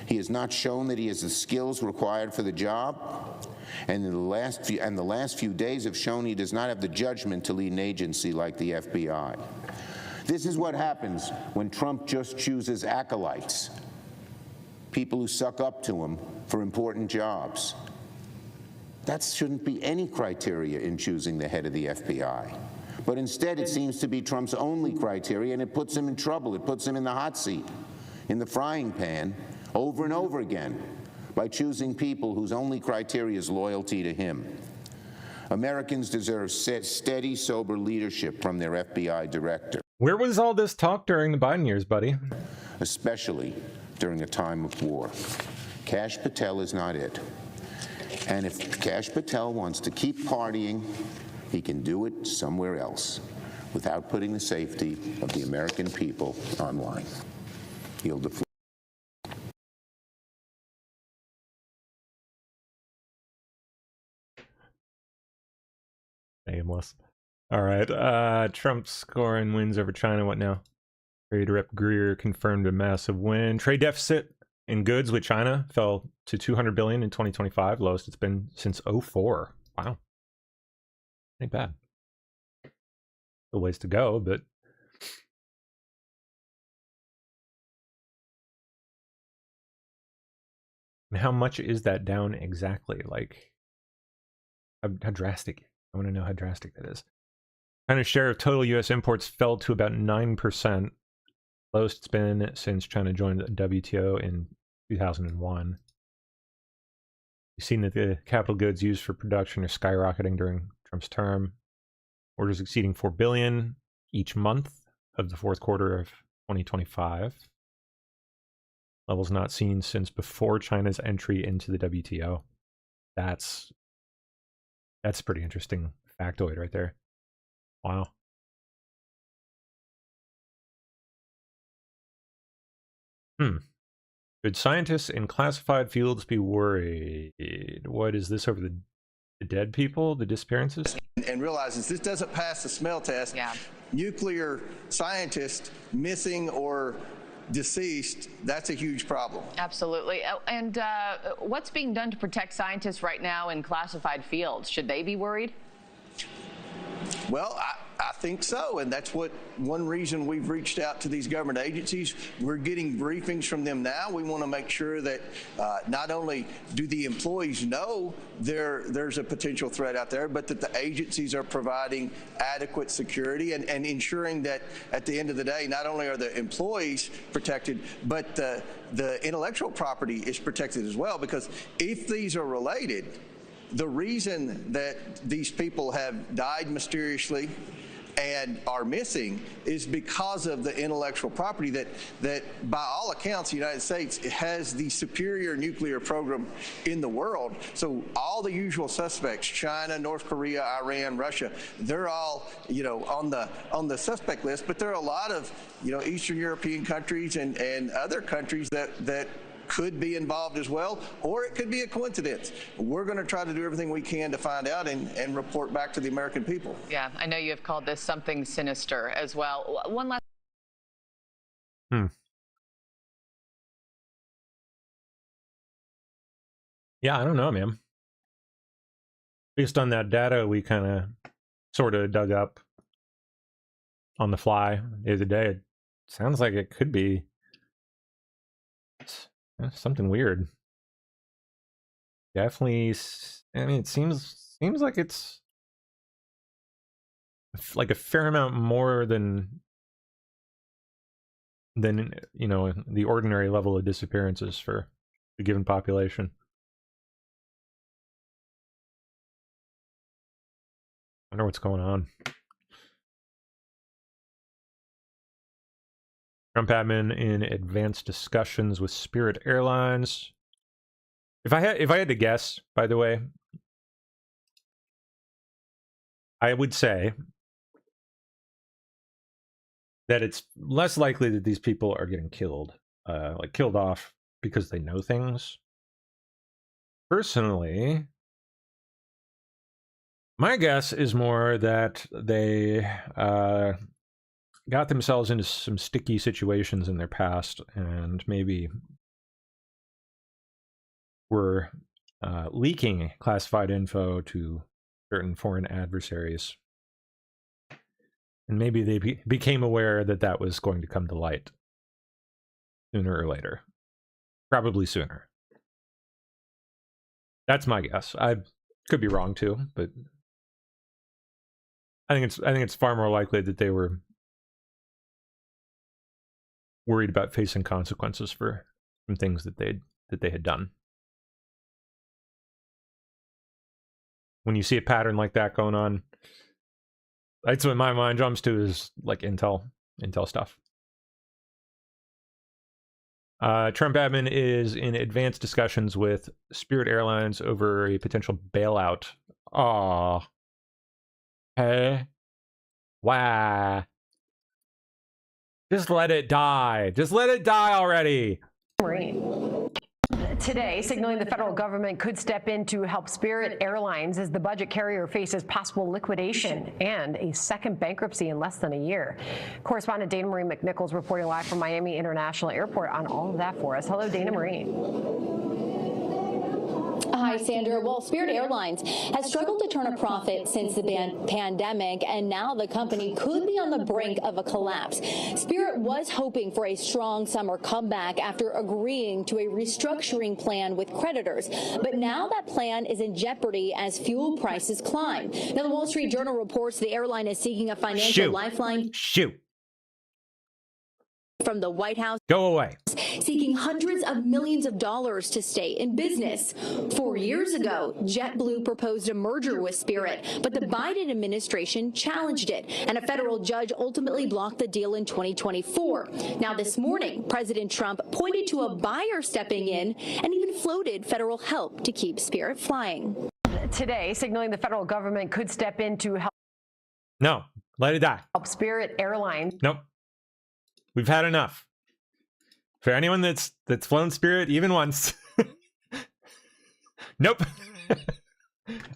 He has not shown that he has the skills required for the job. And the last few days have shown he does not have the judgment to lead an agency like the FBI. This is what happens when Trump just chooses acolytes, people who suck up to him for important jobs. That shouldn't be any criteria in choosing the head of the FBI. But instead, it seems to be Trump's only criteria, and it puts him in trouble. It puts him in the hot seat, in the frying pan, over and over again, by choosing people whose only criteria is loyalty to him. Americans deserve steady, sober leadership from their FBI director. Where was all this talk during the Biden years, buddy? Especially during a time of war. Kash Patel is not it. And if Kash Patel wants to keep partying, he can do it somewhere else without putting the safety of the American people on line. Yield the floor. Aimless. All right. Trump scoring wins over China. What now? Trade Rep Greer confirmed a massive win. Trade deficit in goods with China fell to $200 billion in 2025, lowest it's been since 2004. Wow. Ain't bad. Still ways to go, but and how much is that down exactly? Like, how drastic? I want to know how drastic that is. China's share of total U.S. imports fell to about 9%, lowest it's been since China joined the WTO in 2001. You've seen that the capital goods used for production are skyrocketing during Trump's term. Orders exceeding $4 billion each month of the fourth quarter of 2025. Levels not seen since before China's entry into the WTO. That's a pretty interesting factoid right there. Wow. Should scientists in classified fields be worried? What is this over the dead people, the disappearances? And realizes this doesn't pass the smell test. Yeah. Nuclear scientists missing or deceased, that's a huge problem. Absolutely. And what's being done to protect scientists right now in classified fields? Should they be worried? Well, I think so, and that's one reason we've reached out to these government agencies. We're getting briefings from them now. We want to make sure that not only do the employees know there's a potential threat out there, but that the agencies are providing adequate security and ensuring that at the end of the day, not only are the employees protected, but the intellectual property is protected as well, because if these are related, the reason that these people have died mysteriously and are missing is because of the intellectual property that by all accounts, the United States has the superior nuclear program in the world. So all the usual suspects, China, North Korea, Iran, Russia, they're all, on the suspect list, but there are a lot of, Eastern European countries and other countries that could be involved as well, or it could be a coincidence. We're going to try to do everything we can to find out and report back to the American people. Yeah, I know you have called this something sinister as well. One last. Yeah, I don't know, man. Based on that data, we kind of sort of dug up on the fly the other day. It sounds like it could be something weird. Definitely, I mean, it seems like it's like a fair amount more than the ordinary level of disappearances for the given population. I wonder what's going on. Trump admin in advanced discussions with Spirit Airlines. If I had to guess, by the way, I would say that it's less likely that these people are getting killed, like killed off because they know things. Personally, my guess is more that they got themselves into some sticky situations in their past and maybe were leaking classified info to certain foreign adversaries. And maybe they became aware that that was going to come to light sooner or later. Probably sooner. That's my guess. I could be wrong too, but I think it's far more likely that they were worried about facing consequences for some things that they had done. When you see a pattern like that going on, that's what my mind jumps to, is like intel stuff. Trump admin is in advanced discussions with Spirit Airlines over a potential bailout. Aw. Hey. Why? Just let it die. Just let it die already. Today, signaling the federal government could step in to help Spirit Airlines as the budget carrier faces possible liquidation and a second bankruptcy in less than a year. Correspondent Dana Marie McNichols reporting live from Miami International Airport on all of that for us. Hello, Dana Marie. Hi, Sandra. Well, Spirit Airlines has struggled to turn a profit since the pandemic, and now the company could be on the brink of a collapse. Spirit was hoping for a strong summer comeback after agreeing to a restructuring plan with creditors, but now that plan is in jeopardy as fuel prices climb. Now, the Wall Street Journal reports the airline is seeking a financial lifeline from the White House. Go away. Seeking hundreds of millions of dollars to stay in business. 4 years ago, JetBlue proposed a merger with Spirit, but the Biden administration challenged it, and a federal judge ultimately blocked the deal in 2024. Now, this morning, President Trump pointed to a buyer stepping in and even floated federal help to keep Spirit flying. Today, signaling the federal government could step in to help. No, let it die. Help Spirit Airlines. Nope. We've had enough. For anyone that's flown Spirit even once. Nope.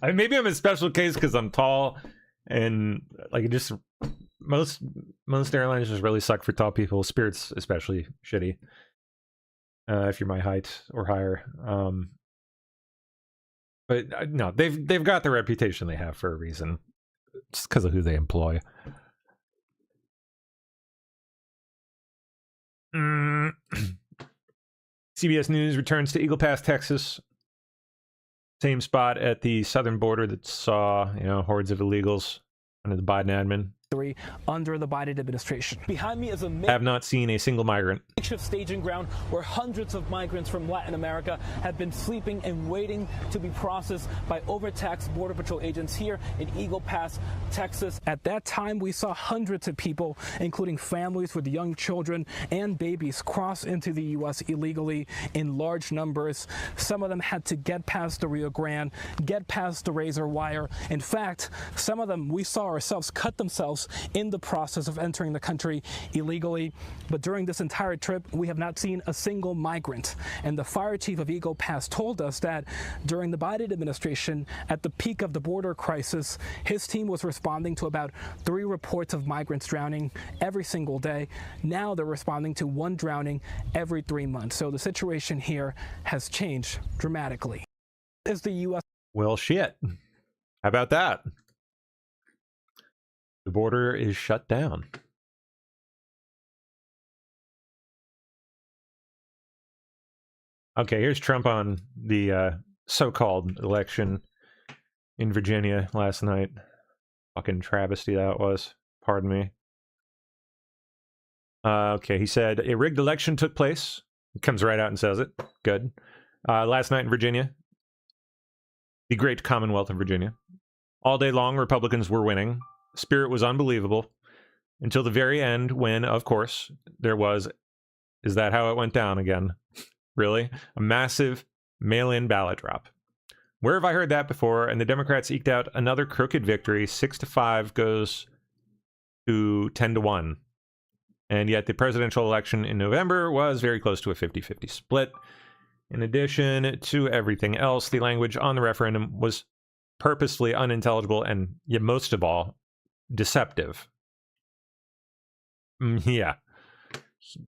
I mean, maybe I'm a special case because I'm tall and like just most airlines just really suck for tall people. Spirit's especially shitty. If you're my height or higher. But no, they've got the reputation they have for a reason. Just because of who they employ. CBS News returns to Eagle Pass, Texas. Same spot at the southern border that saw, hordes of illegals under the Biden admin. Under the Biden administration. Behind me is a have not seen a single migrant. Makeshift staging ground where hundreds of migrants from Latin America have been sleeping and waiting to be processed by overtaxed Border Patrol agents here in Eagle Pass, Texas. At that time, we saw hundreds of people, including families with young children and babies, cross into the U.S. illegally in large numbers. Some of them had to get past the Rio Grande, get past the razor wire. In fact, some of them, we saw ourselves cut themselves in the process of entering the country illegally. But during this entire trip, we have not seen a single migrant. And the fire chief of Eagle Pass told us that during the Biden administration, at the peak of the border crisis, his team was responding to about 3 reports of migrants drowning every single day. Now they're responding to 1 drowning every 3 months. So the situation here has changed dramatically. Is the U.S. Well, shit. How about that? The border is shut down. Okay, here's Trump on the so-called election in Virginia last night. Fucking travesty that was. Pardon me. Okay, he said a rigged election took place. He comes right out and says it. Good. Last night in Virginia. The great Commonwealth of Virginia. All day long, Republicans were winning. Spirit was unbelievable until the very end when, of course, there was, is that how it went down again? Really? A massive mail-in ballot drop. Where have I heard that before? And the Democrats eked out another crooked victory. 6-5 goes to 10-1. And yet the presidential election in November was very close to a 50-50 split. In addition to everything else, the language on the referendum was purposely unintelligible and, yet most of all, deceptive. Yeah.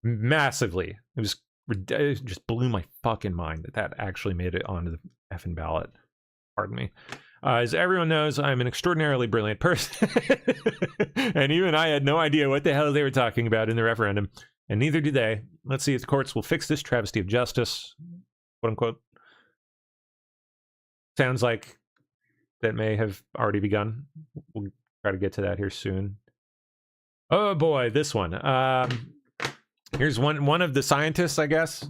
Massively. It just blew my fucking mind that that actually made it onto the effing ballot. Pardon me. As everyone knows, I'm an extraordinarily brilliant person. And even I had no idea what the hell they were talking about in the referendum. And neither do they. Let's see if the courts will fix this travesty of justice, quote unquote. Sounds like that may have already begun. We'll try to get to that here soon. Oh boy, this one. Here's one of the scientists, I guess.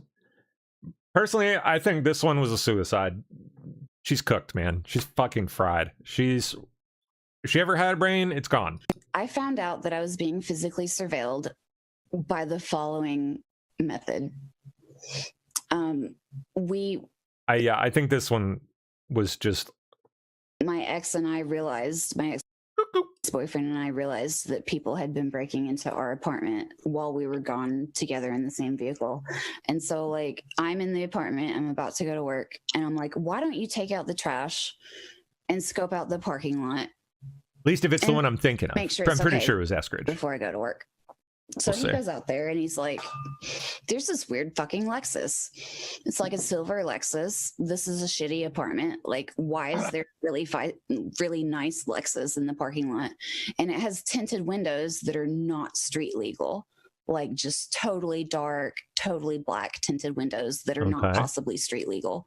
Personally, I think this one was a suicide. She's cooked, man. She's fucking fried. If she ever had a brain, it's gone. I found out that I was being physically surveilled by the following method. I think this one was just... My ex-boyfriend and I realized that people had been breaking into our apartment while we were gone together in the same vehicle. And so, like, I'm in the apartment, I'm about to go to work, and I'm like, why don't you take out the trash and scope out the parking lot? At least if it's the one I'm thinking of. Make sure I'm pretty okay sure it was Eskridge. before I go to work. So We'll he see. goes out there and he's like, there's this weird fucking Lexus. It's like a silver Lexus. This is a shitty apartment. Like, why is there really nice Lexus in the parking lot? And it has tinted windows that are not street legal. Like, just totally dark, totally black tinted windows that are not Okay. possibly street legal.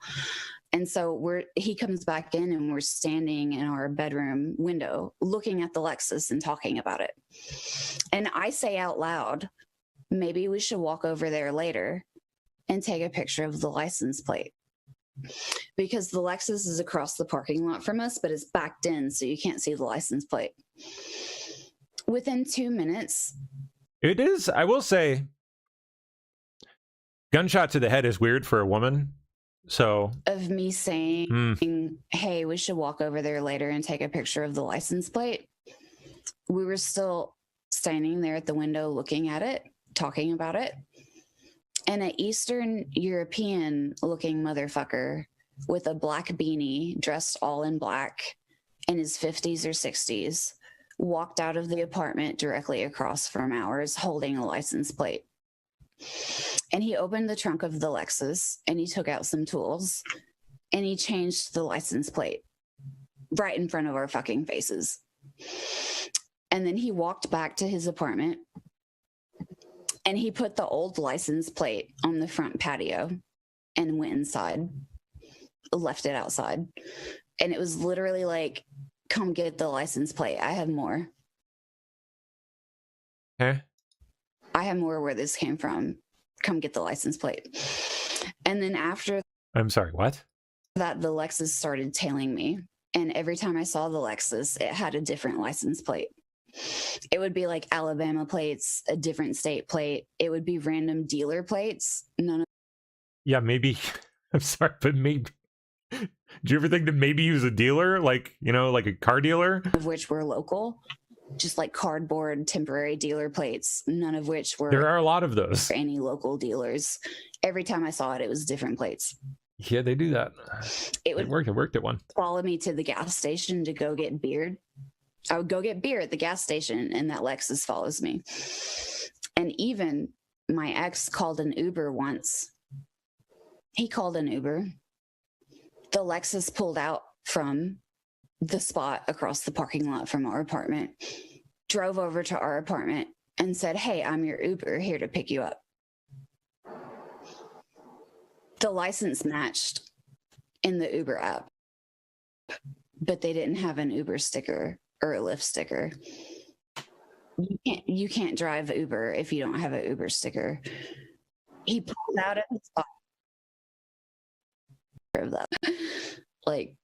And so he comes back in and we're standing in our bedroom window looking at the Lexus and talking about it. And I say out loud, maybe we should walk over there later and take a picture of the license plate. Because the Lexus is across the parking lot from us, but it's backed in so you can't see the license plate. Within 2 minutes. It is, I will say, gunshot to the head is weird for a woman. So Of me saying, hey, we should walk over there later and take a picture of the license plate. We were still standing there at the window looking at it, talking about it. And an Eastern European looking motherfucker with a black beanie, dressed all in black, in his 50s or 60s, walked out of the apartment directly across from ours holding a license plate. And he opened the trunk of the Lexus and he took out some tools and he changed the license plate right in front of our fucking faces. And then he walked back to his apartment and he put the old license plate on the front patio and went inside, left it outside. And it was literally like, come get the license plate. I have more. Okay. I have more where this came from. Come get the license plate. And then after I'm sorry, what? that, the Lexus started tailing me. And every time I saw the Lexus, it had a different license plate. It would be like Alabama plates, a different state plate. It would be random dealer plates. None Yeah, maybe. I'm sorry, but maybe. Do you ever think that maybe he was a dealer? Like, you know, like a car dealer? of which were local. Just like cardboard temporary dealer plates, none of which were There are a lot of those. for any local dealers. Every time I saw it, it was different plates. Yeah, they do that. It would worked at one. follow me to the gas station to go get beer. I would go get beer at the gas station and that Lexus follows me. And even my ex called an Uber once. He called an Uber. The Lexus pulled out from the spot across the parking lot from our apartment, drove over to our apartment and said, hey, I'm your Uber here to pick you up. The license matched in the Uber app, but they didn't have an Uber sticker or a Lyft sticker. You can't drive Uber if you don't have an Uber sticker. He pulled out of the spot of that. Like,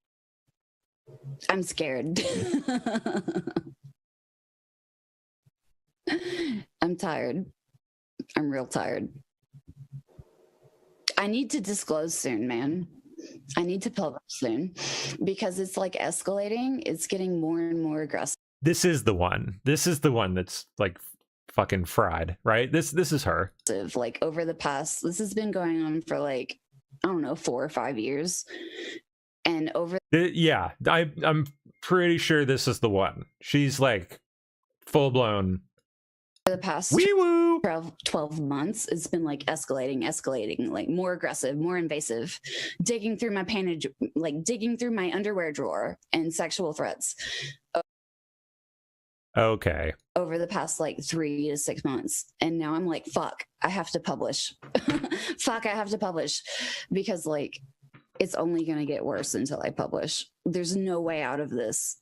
I'm scared. I'm tired. I'm real tired. I need to disclose soon, man. I need to publish soon because it's like escalating. It's getting more and more aggressive. This is the one. This is the one that's like fucking fried, right? This is her. Like over the past, this has been going on for like, I don't know, 4 or 5 years. And over Yeah, I'm pretty sure this is the one. She's like full blown. the past 12 months, it's been like escalating, like more aggressive, more invasive, digging through my pantage, like digging through my underwear drawer, and sexual threats. Okay. Over the past like 3 to 6 months. And now I'm like, fuck, I have to publish. Fuck, I have to publish, because like it's only going to get worse until I publish. There's no way out of this.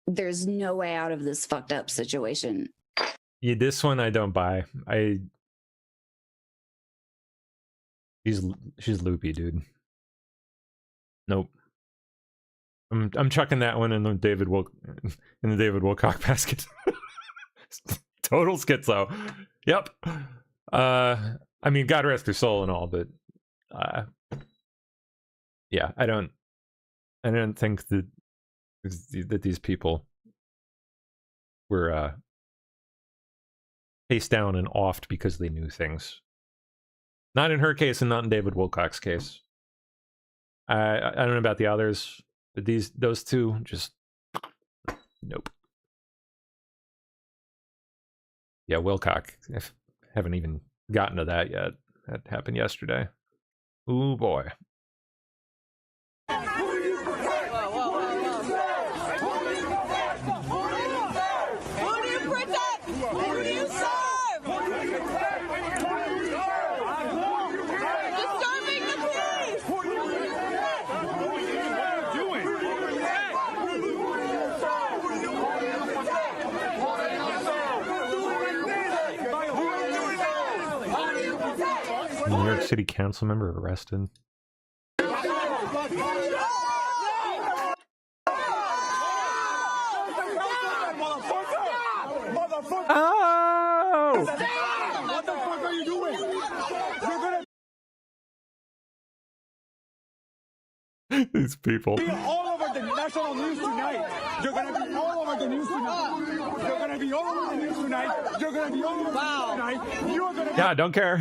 There's no way out of this fucked up situation. Yeah, this one I don't buy. She's loopy, dude. Nope. I'm chucking that one in the David Wilcock basket. Total schizo. Yep. I mean, God rest her soul and all, but yeah, I don't think that these people were paced down and offed because they knew things. Not in her case and not in David Wilcock's case. I don't know about the others, but those two just nope. Yeah, Wilcock. I haven't even gotten to that yet. That happened yesterday. Ooh boy. New York City Council member arrested. Oh! What the fuck are you doing? You're gonna These people. be all over the national news tonight. You're gonna be all over the news tonight. You're gonna be all over the news tonight. You're gonna be all over the news tonight. You're gonna be Yeah, don't care.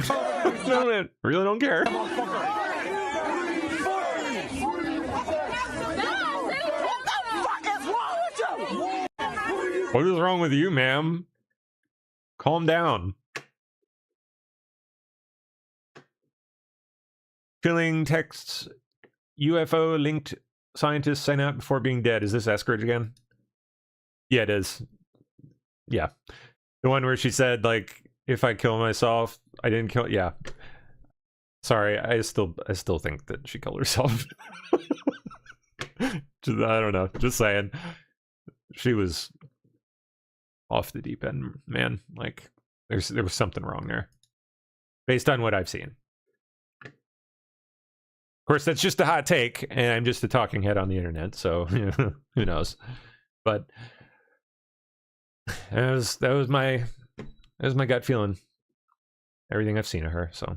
No, really don't care. What is wrong with you, ma'am? Calm down. Chilling texts. UFO linked scientists sign out before being dead. Is this Eskridge again? Yeah, it is. Yeah. The one where she said, like, if I kill myself, I didn't kill. Yeah. Sorry, I still think that she killed herself. I don't know. Just saying. She was off the deep end, man. Like, there was something wrong there. Based on what I've seen. Of course, that's just a hot take, and I'm just a talking head on the internet, so who knows? But that was my gut feeling. Everything I've seen of her. So,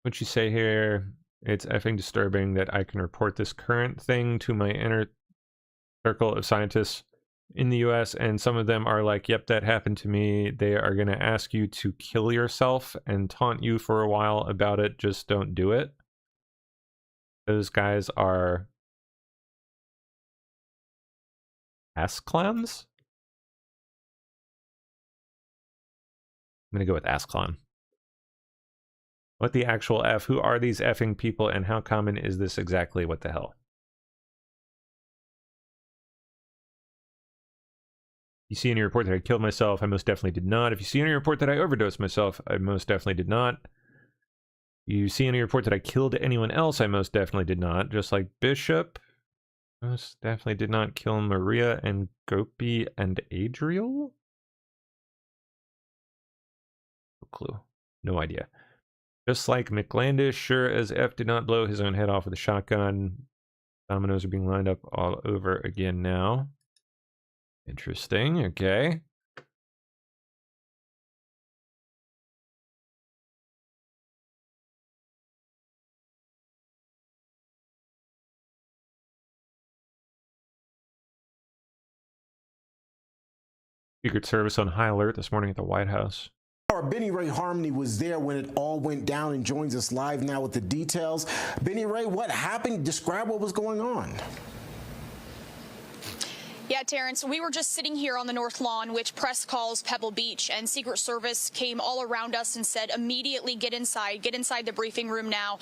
what'd she say here? It's effing disturbing that I can report this current thing to my inner circle of scientists in the US, and some of them are like, yep, that happened to me. They are going to ask you to kill yourself and taunt you for a while about it. Just don't do it. Those guys are ass clowns? I'm going to go with ass clown. What the actual F? Who are these effing people, and how common is this exactly? What the hell? You see in your report that I killed myself, I most definitely did not. If you see in your report that I overdosed myself, I most definitely did not. You see in your report that I killed anyone else, I most definitely did not. Just like Bishop, most definitely did not kill Maria and Gopi and Adriel? No clue. No idea. Just like McLandish, sure as F did not blow his own head off with a shotgun. Dominoes are being lined up all over again now. Interesting, okay. Secret Service on high alert this morning at the White House. Benny Ray Harmony was there when it all went down and joins us live now with the details. Benny Ray, what happened? Describe what was going on. Yeah, Terrence, we were just sitting here on the North Lawn, which press calls Pebble Beach, and Secret Service came all around us and said, immediately get inside the briefing room now.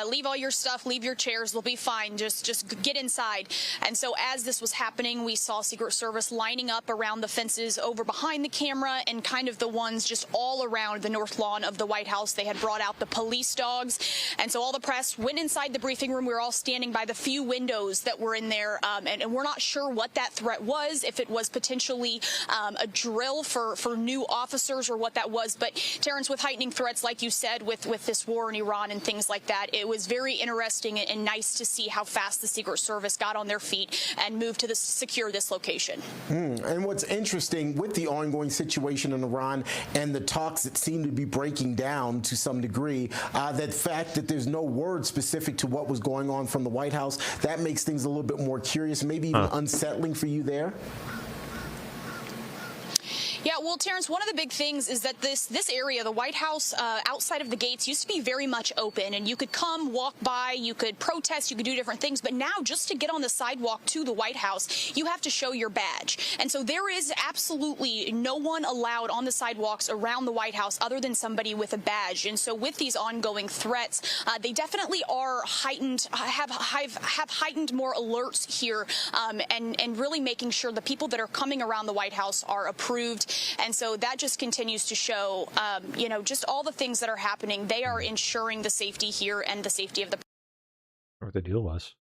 Leave all your stuff, leave your chairs, they'll be fine. Just get inside. And so as this was happening, we saw Secret Service lining up around the fences over behind the camera and kind of the ones just all around the North Lawn of the White House. They had brought out the police dogs. And so all the press went inside the briefing room. We were all standing by the few windows that were in there, and we're not sure what that threat was, if it was potentially a drill for new officers or what that was. But Terrence, with heightening threats, like you said, with this war in Iran and things like that, it was very interesting and nice to see how fast the Secret Service got on their feet and moved to secure this location. And what's interesting with the ongoing situation in Iran and the talks that seem to be breaking down to some degree, that fact that there's no word specific to what was going on from the White House, that makes things a little bit more curious, maybe even unsettling for you there? Yeah, well, Terrence, one of the big things is that this area, the White House, outside of the gates, used to be very much open, and you could come, walk by, you could protest, you could do different things. But now, just to get on the sidewalk to the White House, you have to show your badge. And so there is absolutely no one allowed on the sidewalks around the White House other than somebody with a badge. And so with these ongoing threats, they definitely are heightened, have heightened more alerts here, and really making sure the people that are coming around the White House are approved. And so that just continues to show, just all the things that are happening. They are ensuring the safety here and the safety of the. What the deal was.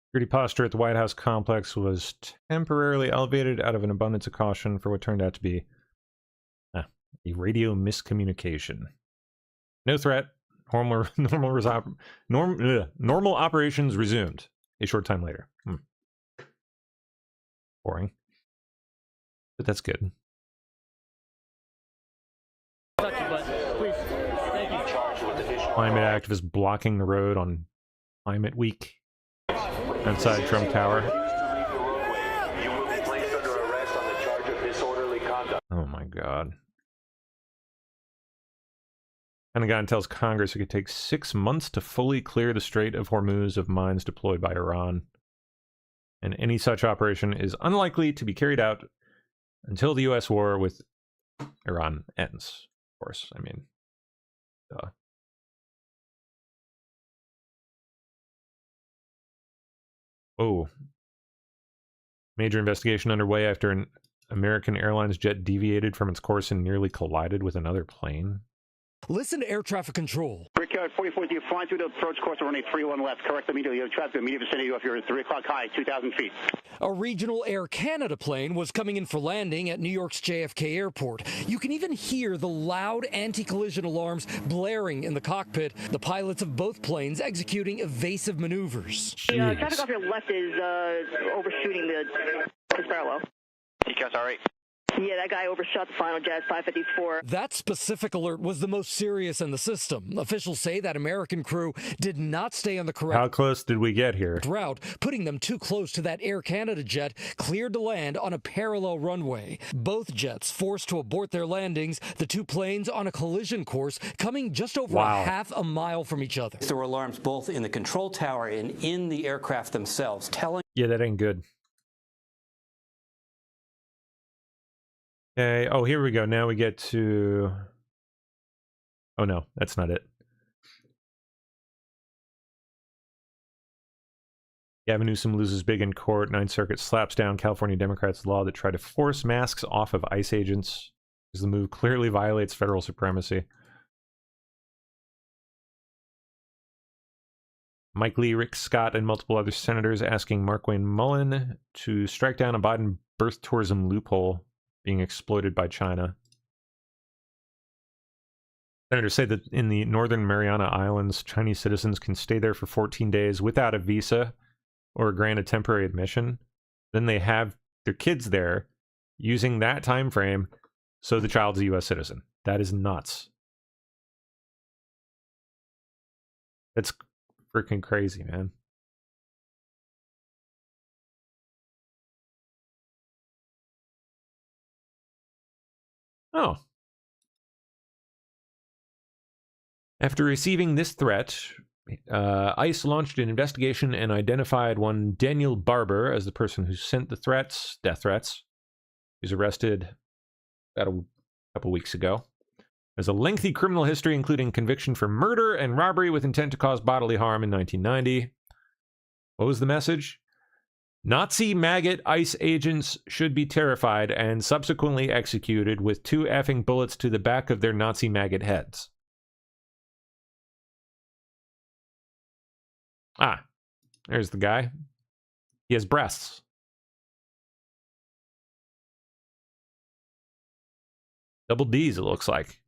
Security posture at the White House complex was temporarily elevated out of an abundance of caution for what turned out to be a radio miscommunication. No threat. Normal operations resumed a short time later. Boring. But that's good. Climate activists blocking the road on Climate Week outside Trump Tower. Oh my God. Pentagon tells Congress it could take 6 months to fully clear the Strait of Hormuz of mines deployed by Iran. And any such operation is unlikely to be carried out until the U.S. war with Iran ends. Of course, I mean, duh. Oh. Major investigation underway after an American Airlines jet deviated from its course and nearly collided with another plane. Listen to air traffic control. Brickyard 44, you're flying through the approach course running 31 left. Correct immediately. You have traffic immediate vicinity of your 3 o'clock high, 2,000 feet. A regional Air Canada plane was coming in for landing at New York's JFK Airport. You can even hear the loud anti-collision alarms blaring in the cockpit. The pilots of both planes executing evasive maneuvers. Traffic off your left is overshooting the parallel. TCAS, all right. Yeah, that guy overshot the final jet, 554. That specific alert was the most serious in the system. Officials say that American crew did not stay on the correct How close did we get here? route, putting them too close to that Air Canada jet cleared to land on a parallel runway. Both jets forced to abort their landings, the two planes on a collision course coming just over a half a mile from each other. There were alarms both in the control tower and in the aircraft themselves telling. Yeah, that ain't good. Okay. Oh, here we go. Now we get to... Oh, no. That's not it. Gavin Newsom loses big in court. Ninth Circuit slaps down California Democrats' law that tried to force masks off of ICE agents, because the move clearly violates federal supremacy. Mike Lee, Rick Scott, and multiple other senators asking Markwayne Mullin to strike down a Biden birth tourism loophole being exploited by China. Senators say that in the Northern Mariana Islands, Chinese citizens can stay there for 14 days without a visa or grant a temporary admission. Then they have their kids there using that time frame, so the child's a U.S. citizen. That is nuts. That's freaking crazy, man. Oh. After receiving this threat, ICE launched an investigation and identified one Daniel Barber as the person who sent the threats, death threats. He was arrested about a couple weeks ago. There's a lengthy criminal history, including conviction for murder and robbery with intent to cause bodily harm in 1990. What was the message? Nazi maggot ICE agents should be terrified and subsequently executed with 2 effing bullets to the back of their Nazi maggot heads. Ah, there's the guy. He has breasts. Double D's, it looks like.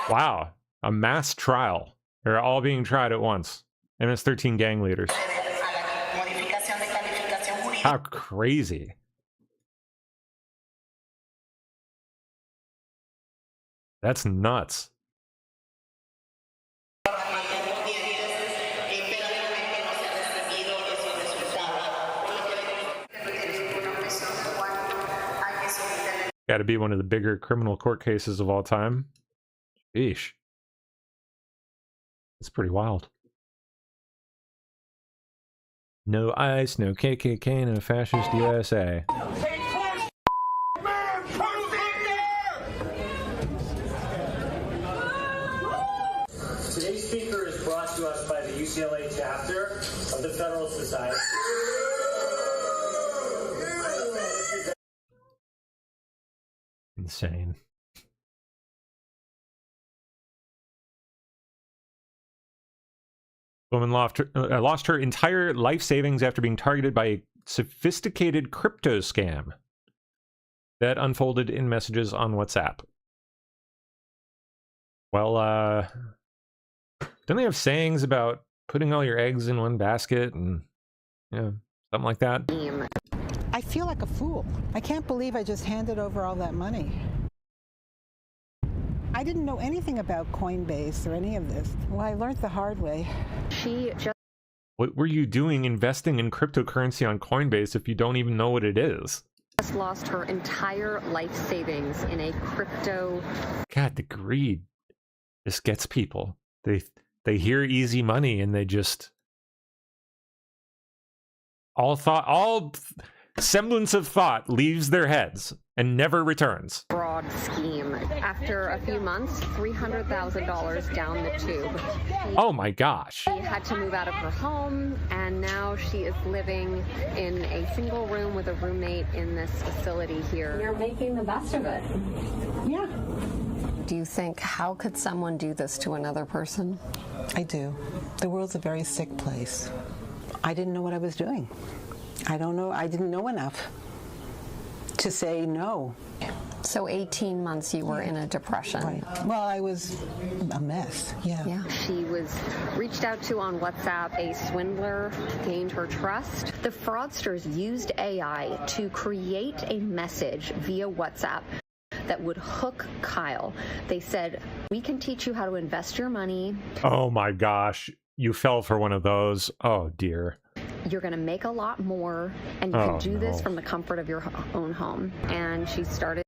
Wow, a mass trial. They're all being tried at once. MS-13 gang leaders. How crazy. That's nuts. Got to be one of the bigger criminal court cases of all time. Eesh. It's pretty wild. No ICE, no KKK, no fascist USA. Today's speaker is brought to us by the UCLA chapter of the Federalist Society. Insane. Woman lost her entire life savings after being targeted by a sophisticated crypto scam that unfolded in messages on WhatsApp. Well, don't they have sayings about putting all your eggs in one basket and, you know, something like that? I feel like a fool. I can't believe I just handed over all that money. I didn't know anything about Coinbase or any of this. Well, I learned the hard way. What were you doing investing in cryptocurrency on Coinbase if you don't even know what it is? Just lost her entire life savings in a crypto. God, the greed just gets people. They hear easy money and they just all semblance of thought leaves their heads and never returns. Broad scheme. After a few months, $300,000 down the tube. Oh my gosh. She had to move out of her home, and now she is living in a single room with a roommate in this facility here. You're making the best of it. Yeah. Do you think, how could someone do this to another person? I do. The world's a very sick place. I didn't know what I was doing. I don't know. I didn't know enough to say no. So 18 months you were in a depression. Right. Well, I was a mess. Yeah. She was reached out to on WhatsApp. A swindler gained her trust. The fraudsters used AI to create a message via WhatsApp that would hook Kyle. They said, we can teach you how to invest your money. Oh my gosh. You fell for one of those. Oh dear. You're going to make a lot more, and you can do this from the comfort of your own home. And she started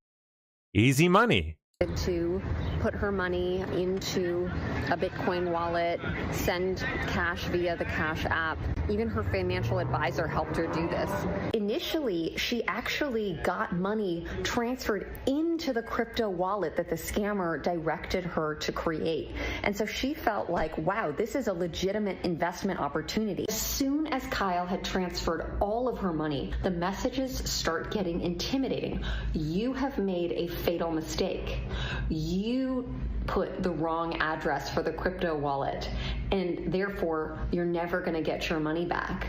easy money to put her money into a Bitcoin wallet, send cash via the Cash app. Even her financial advisor helped her do this. Initially, she actually got money transferred into the crypto wallet that the scammer directed her to create. And so she felt like, wow, this is a legitimate investment opportunity. As soon as Kyle had transferred all of her money, the messages start getting intimidating. You have made a fatal mistake. You put the wrong address for the crypto wallet, and therefore you're never going to get your money back.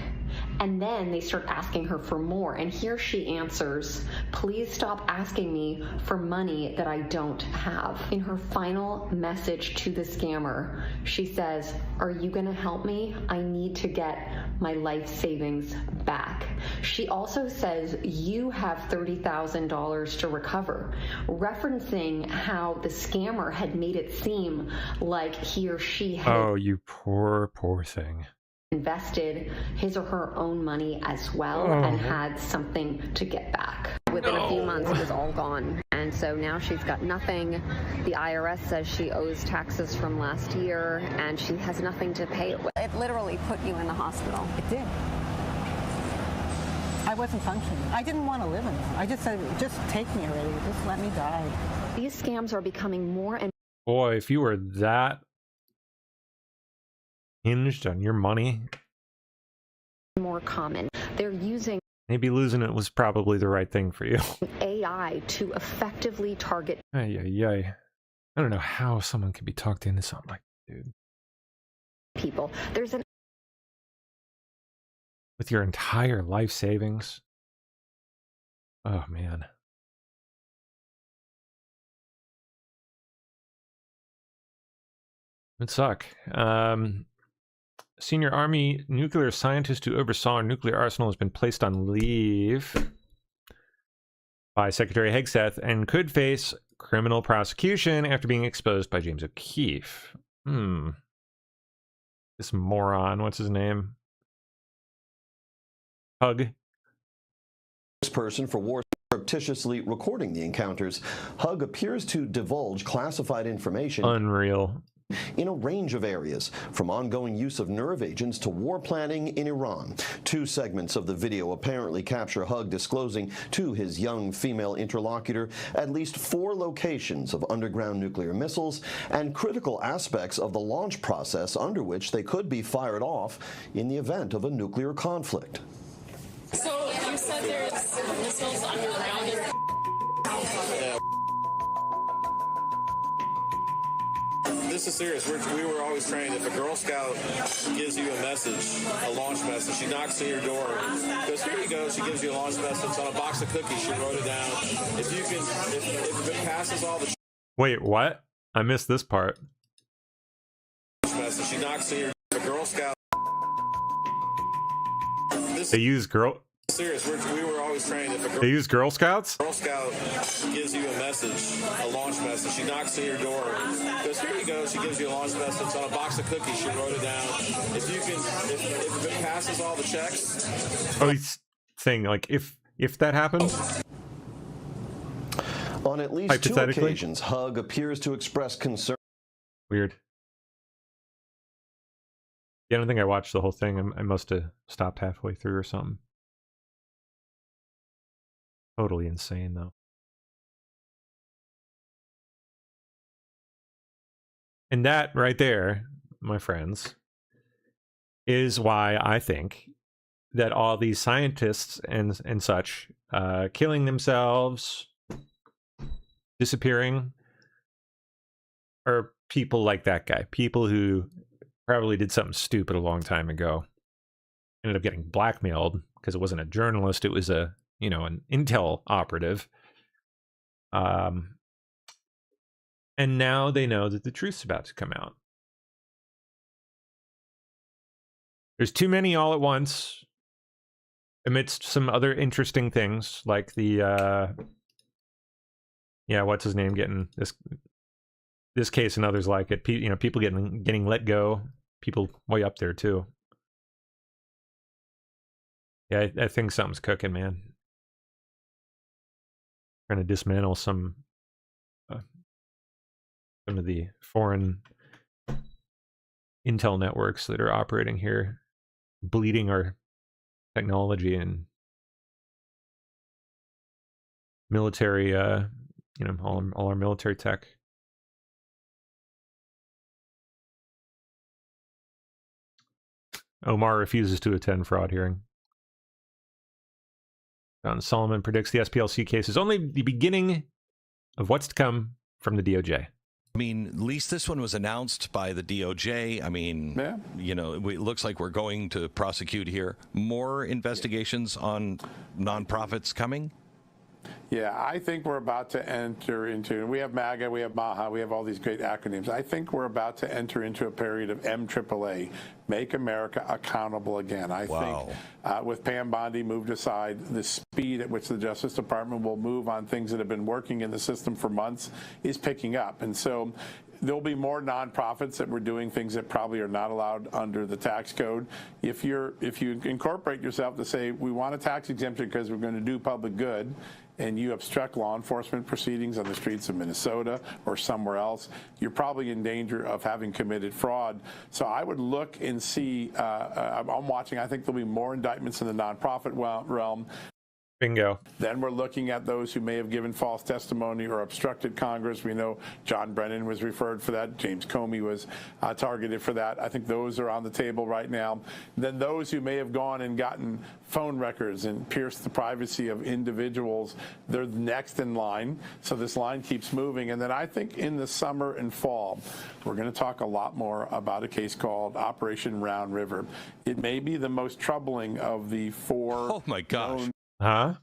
And then they start asking her for more. And here she answers, "Please stop asking me for money that I don't have." In her final message to the scammer, she says, "Are you going to help me? I need to get my life savings back." She also says, "You have $30,000 to recover," referencing how the scammer had made it seem like he or she had Oh, you poor thing. invested his or her own money as well and had something to get back. Within a few months, it was all gone. And so now she's got nothing. The IRS says she owes taxes from last year, and she has nothing to pay it with. It literally put you in the hospital. It did. I wasn't functioning. I didn't want to live anymore. I just said, just take me already. Just let me die. These scams are becoming more and Boy, if you were that hinged on your money, more common. They're using maybe losing it was probably the right thing for you. AI to effectively target. I don't know how someone could be talked into something like that, dude. People. There's an With your entire life savings. Oh, man. It'd suck. Senior Army nuclear scientist who oversaw a nuclear arsenal has been placed on leave by Secretary Hegseth and could face criminal prosecution after being exposed by James O'Keefe. This moron, what's his name? Hug. Person for war surreptitiously recording the encounters. Hug appears to divulge classified information. Unreal. In a range of areas, from ongoing use of nerve agents to war planning in Iran. 2 segments of the video apparently capture Hug disclosing to his young female interlocutor at least 4 locations of underground nuclear missiles and critical aspects of the launch process under which they could be fired off in the event of a nuclear conflict. So you said there's missiles underground. Yeah. This is serious. We were always trained, if a Girl Scout gives you a message, a launch message, she knocks on your door, goes, "Here you go," she gives you a launch message on a box of cookies, she wrote it down. If you can, if it passes all the... Wait, what? I missed this part. Message, she knocks on your door, a Girl Scout... They use girl... Serious. We were always trained, if a They use Girl Scouts? Girl Scout gives you a message, a launch message, she knocks on your door, goes, "Here you go," she gives you a launch message on a box of cookies, she wrote it down. If you can, if it passes all the checks... Oh, he's saying, like, if that happens? On at least 2 occasions, Hug appears to express concern. Weird. Yeah, I don't think I watched the whole thing. I must have stopped halfway through or something. Totally insane, though. And that right there, my friends, is why I think that all these scientists and such killing themselves, disappearing, are people like that guy. People who probably did something stupid a long time ago. Ended up getting blackmailed because it wasn't a journalist. It was an intel operative. And now they know that the truth's about to come out. There's too many all at once, amidst some other interesting things, like the, what's his name getting this case and others like it. People getting let go. People way up there too. Yeah, I think something's cooking, man. Trying to dismantle some of the foreign intel networks that are operating here, bleeding our technology and military, all our military tech. Omar refuses to attend fraud hearing. John Solomon predicts the SPLC case is only the beginning of what's to come from the DOJ. I mean, at least this one was announced by the DOJ. I mean, you know, it looks like we're going to prosecute here. More investigations on nonprofits coming? Yeah, I think we're about to enter into, we have MAGA, we have MAHA, we have all these great acronyms. I think we're about to enter into a period of MAAA, Make America Accountable Again. I think with Pam Bondi moved aside, the speed at which the Justice Department will move on things that have been working in the system for months is picking up. And so there'll be more nonprofits that were doing things that probably are not allowed under the tax code. If you incorporate yourself to say, we want a tax exemption because we're going to do public good, and you obstruct law enforcement proceedings on the streets of Minnesota or somewhere else, you're probably in danger of having committed fraud. So I would look and see, I'm watching, I think there'll be more indictments in the nonprofit realm. Bingo. Then we're looking at those who may have given false testimony or obstructed Congress. We know John Brennan was referred for that. James Comey was targeted for that. I think those are on the table right now. Then those who may have gone and gotten phone records and pierced the privacy of individuals, they're next in line. So this line keeps moving. And then I think in the summer and fall, we're going to talk a lot more about a case called Operation Round River. It may be the most troubling of the four. Oh, my gosh. Huh?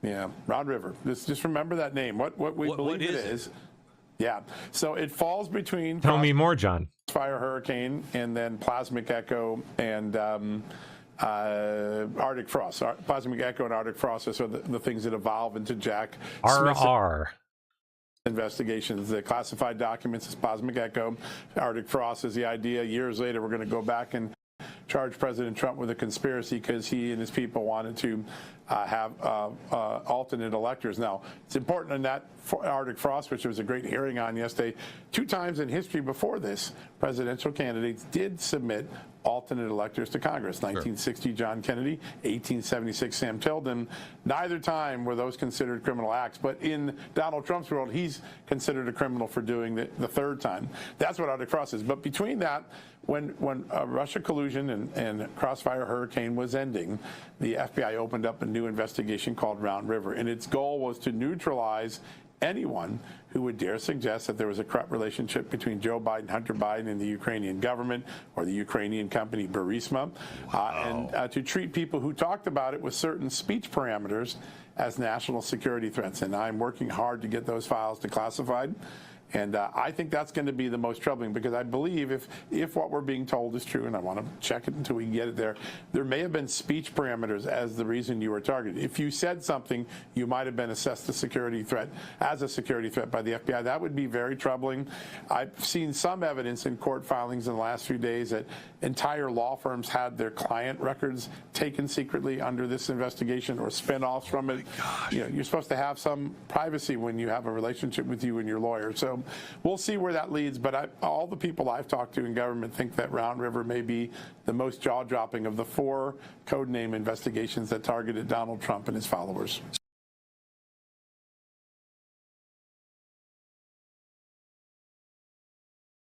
Yeah, Round River. Just remember that name. What we believe it is. Yeah. So it falls between. Tell me more, John. Crossfire Hurricane and then Plasmic Echo and Arctic Frost. Plasmic Echo and Arctic Frost are sort of the things that evolve into Jack Smith's investigations. The classified documents is Plasmic Echo. Arctic Frost is the idea. Years later, we're going to go back and charged President Trump with a conspiracy because he and his people wanted to have alternate electors. Now, it's important in that Arctic Frost, which there was a great hearing on yesterday, 2 times in history before this, presidential candidates did submit alternate electors to Congress. 1960, John Kennedy, 1876, Sam Tilden. Neither time were those considered criminal acts, but in Donald Trump's world, he's considered a criminal for doing the third time. That's what Arctic Frost is. But between that, when Russia collusion and Crossfire Hurricane was ending, the FBI opened up a new investigation called Round River, and its goal was to neutralize anyone who would dare suggest that there was a corrupt relationship between Joe Biden, Hunter Biden, and the Ukrainian government or the Ukrainian company Burisma, and to treat people who talked about it with certain speech parameters as national security threats. And I'm working hard to get those files declassified. And I think that's going to be the most troubling, because I believe if what we're being told is true, and I want to check it until we get it there may have been speech parameters as the reason you were targeted. If you said something, you might have been assessed a security threat as a security threat by the FBI. That would be very troubling. I've seen some evidence in court filings in the last few days that entire law firms had their client records taken secretly under this investigation, or spin-offs from it. You know, you're supposed to have some privacy when you have a relationship with you and your lawyer. So we'll see where that leads, but all the people I've talked to in government think that Round River may be the most jaw-dropping of the 4 codename investigations that targeted Donald Trump and his followers.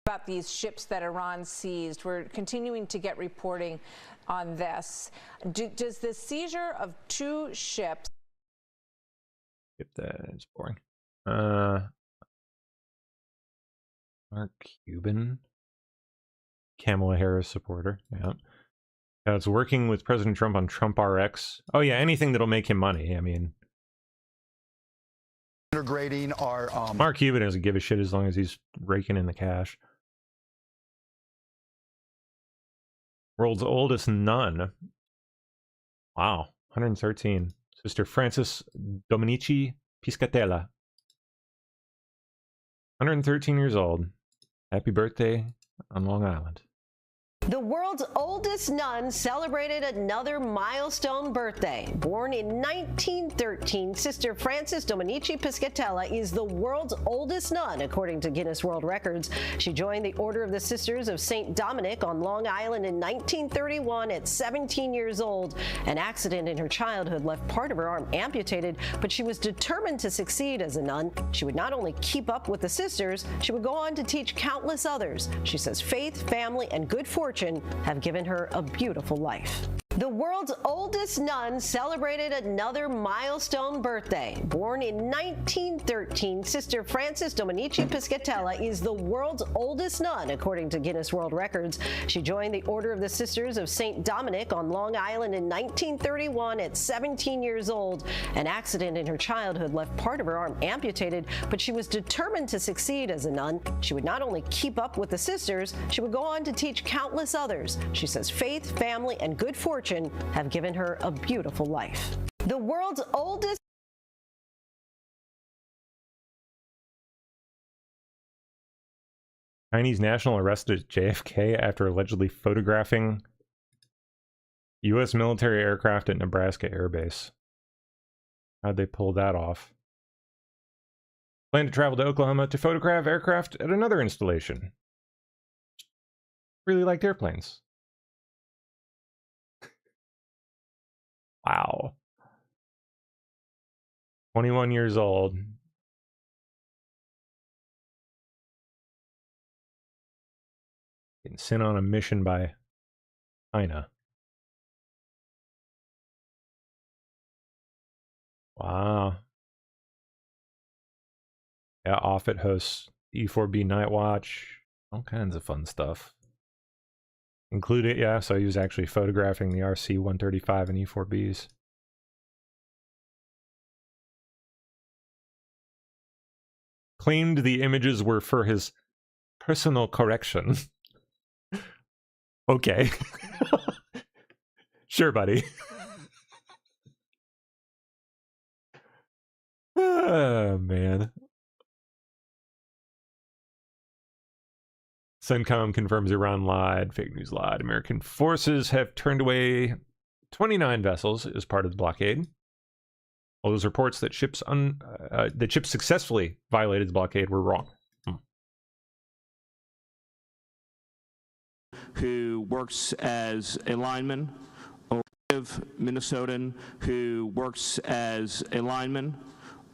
About these ships that Iran seized, we're continuing to get reporting on this. Does the seizure of 2 ships... Skip that, it's boring. Mark Cuban, Kamala Harris supporter. Yeah, it's working with President Trump on Trump RX. Oh yeah, anything that'll make him money. I mean, integrating our Mark Cuban doesn't give a shit as long as he's raking in the cash. World's oldest nun. Wow, 113. Sister Frances Dominici Piscatella. 113 years old. Happy birthday on Long Island. The world's oldest nun celebrated another milestone birthday. Born in 1913, Sister Frances Dominici Piscatella is the world's oldest nun, according to Guinness World Records. She joined the Order of the Sisters of St. Dominic on Long Island in 1931 at 17 years old. An accident in her childhood left part of her arm amputated, but she was determined to succeed as a nun. She would not only keep up with the sisters, she would go on to teach countless others. She says faith, family, and good fortune have given her a beautiful life. The world's oldest nun celebrated another milestone birthday. Born in 1913, Sister Frances Dominici Piscatella is the world's oldest nun, according to Guinness World Records. She joined the Order of the Sisters of St. Dominic on Long Island in 1931 at 17 years old. An accident in her childhood left part of her arm amputated, but she was determined to succeed as a nun. She would not only keep up with the sisters, she would go on to teach countless others. She says faith, family, and good fortune have given her a beautiful life. The world's oldest Chinese national arrested JFK after allegedly photographing U.S. military aircraft at Nebraska Air Base. How'd they pull that off? Plan to travel to Oklahoma to photograph aircraft at another installation. Really liked airplanes. Wow. 21 years old. Getting sent on a mission by China. Wow. Yeah, Offit hosts E4B Night Watch. All kinds of fun stuff. Included, yeah, so he was actually photographing the RC-135 and E4Bs. Claimed the images were for his personal correction. Okay. Sure, buddy. Oh, man. CENTCOM confirms Iran lied. Fake news lied. American forces have turned away 29 vessels as part of the blockade. All those reports that ships successfully violated the blockade were wrong. Who works as a lineman, or Minnesotan who works as a lineman,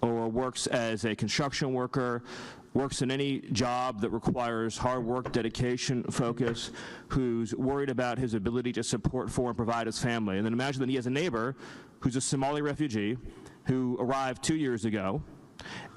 or works as a construction worker, works in any job that requires hard work, dedication, focus, who's worried about his ability to support for and provide his family. And then imagine that he has a neighbor who's a Somali refugee who arrived 2 years ago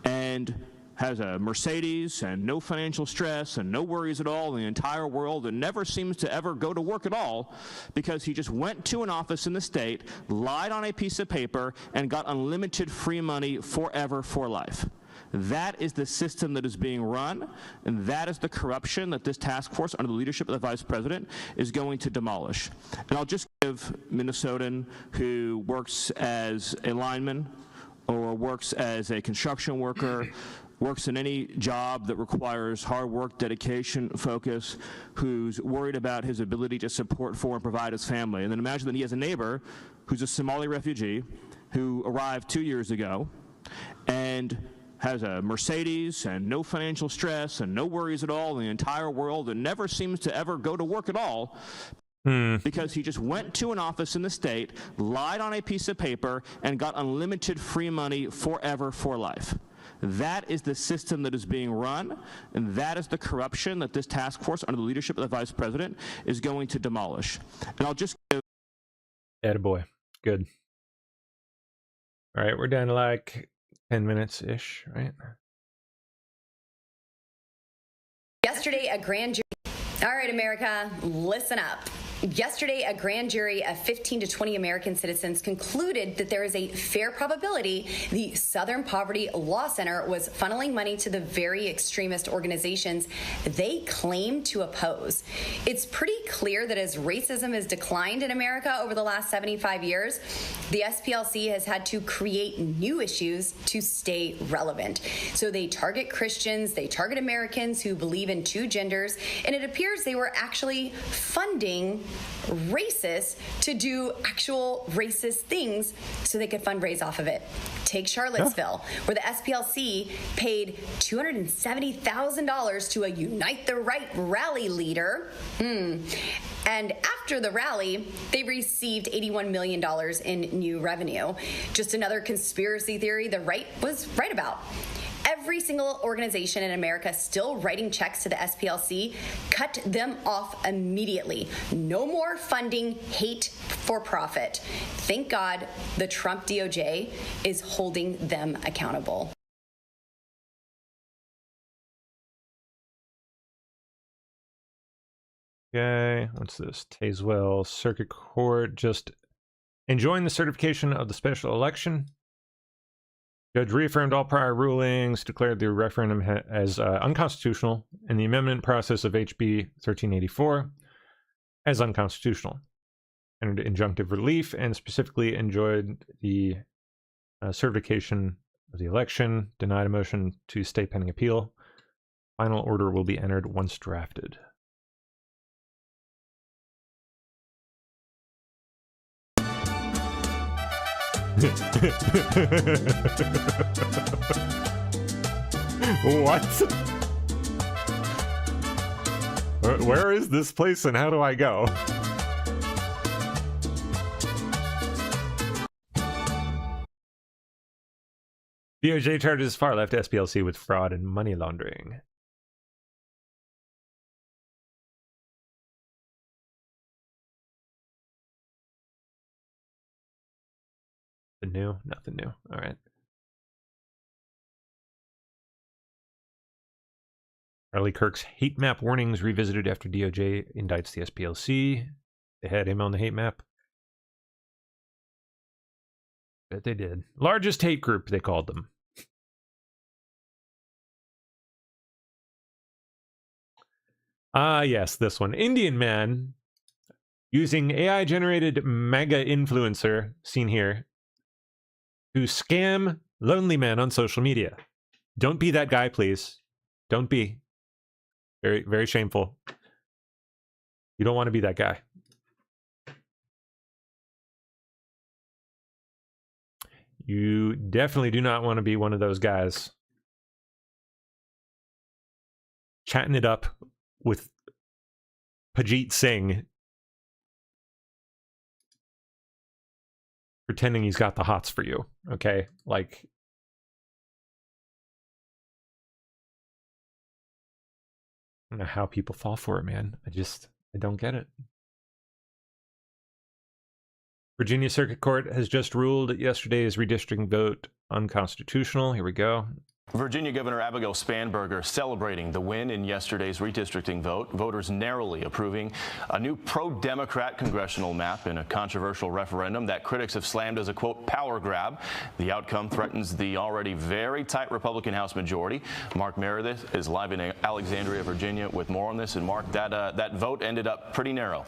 and has a Mercedes and no financial stress and no worries at all in the entire world and never seems to ever go to work at all because he just went to an office in the state, lied on a piece of paper, and got unlimited free money forever for life. That is the system that is being run, and that is the corruption that this task force under the leadership of the vice president is going to demolish. And I'll just give Minnesotan who works as a lineman or works as a construction worker, works in any job that requires hard work, dedication, focus, who's worried about his ability to support for and provide his family. And then imagine that he has a neighbor who's a Somali refugee who arrived 2 years ago and has a Mercedes and no financial stress and no worries at all in the entire world and never seems to ever go to work at all because he just went to an office in the state, lied on a piece of paper, and got unlimited free money forever for life. That is the system that is being run, and that is the corruption that this task force under the leadership of the vice president is going to demolish. And I'll just give... Attaboy. Good. All right, we're down to like 10 minutes-ish, right? Yesterday, a grand jury... All right, America, listen up. Yesterday, a grand jury of 15 to 20 American citizens concluded that there is a fair probability the Southern Poverty Law Center was funneling money to the very extremist organizations they claim to oppose. It's pretty clear that as racism has declined in America over the last 75 years, the SPLC has had to create new issues to stay relevant. So they target Christians, they target Americans who believe in two genders, and it appears they were actually funding racists to do actual racist things so they could fundraise off of it. Take Charlottesville, where the SPLC paid $270,000 to a Unite the Right rally leader. And after the rally, they received $81 million in new revenue. Just another conspiracy theory the right was right about. Every single organization in America still writing checks to the SPLC, cut them off immediately. No more funding hate for profit. Thank God the Trump DOJ is holding them accountable. Okay, what's this? Tazewell Circuit Court just enjoined the certification of the special election. Judge reaffirmed all prior rulings, declared the referendum as unconstitutional, and the amendment process of HB 1384 as unconstitutional. Entered injunctive relief and specifically enjoined the certification of the election, denied a motion to stay pending appeal. Final order will be entered once drafted. What? Where is this place and how do I go? DOJ charges far-left SPLC with fraud and money laundering. New? Nothing new. All right. Charlie Kirk's hate map warnings revisited after DOJ indicts the SPLC. They had him on the hate map. Bet they did. Largest hate group, they called them. Yes, this one. Indian man using AI-generated mega influencer, seen here, to scam lonely men on social media. Don't be that guy, please. Don't be. Very, very shameful. You don't want to be that guy. You definitely do not want to be one of those guys chatting it up with Pajit Singh, pretending he's got the hots for you, okay? Like, I don't know how people fall for it, man. I don't get it. Virginia Circuit Court has just ruled yesterday's redistricting vote unconstitutional. Here we go. Virginia Governor Abigail Spanberger celebrating the win in yesterday's redistricting vote. Voters narrowly approving a new pro-Democrat congressional map in a controversial referendum that critics have slammed as a, quote, power grab. The outcome threatens the already very tight Republican House majority. Mark Meredith is live in Alexandria, Virginia with more on this. And Mark, that vote ended up pretty narrow.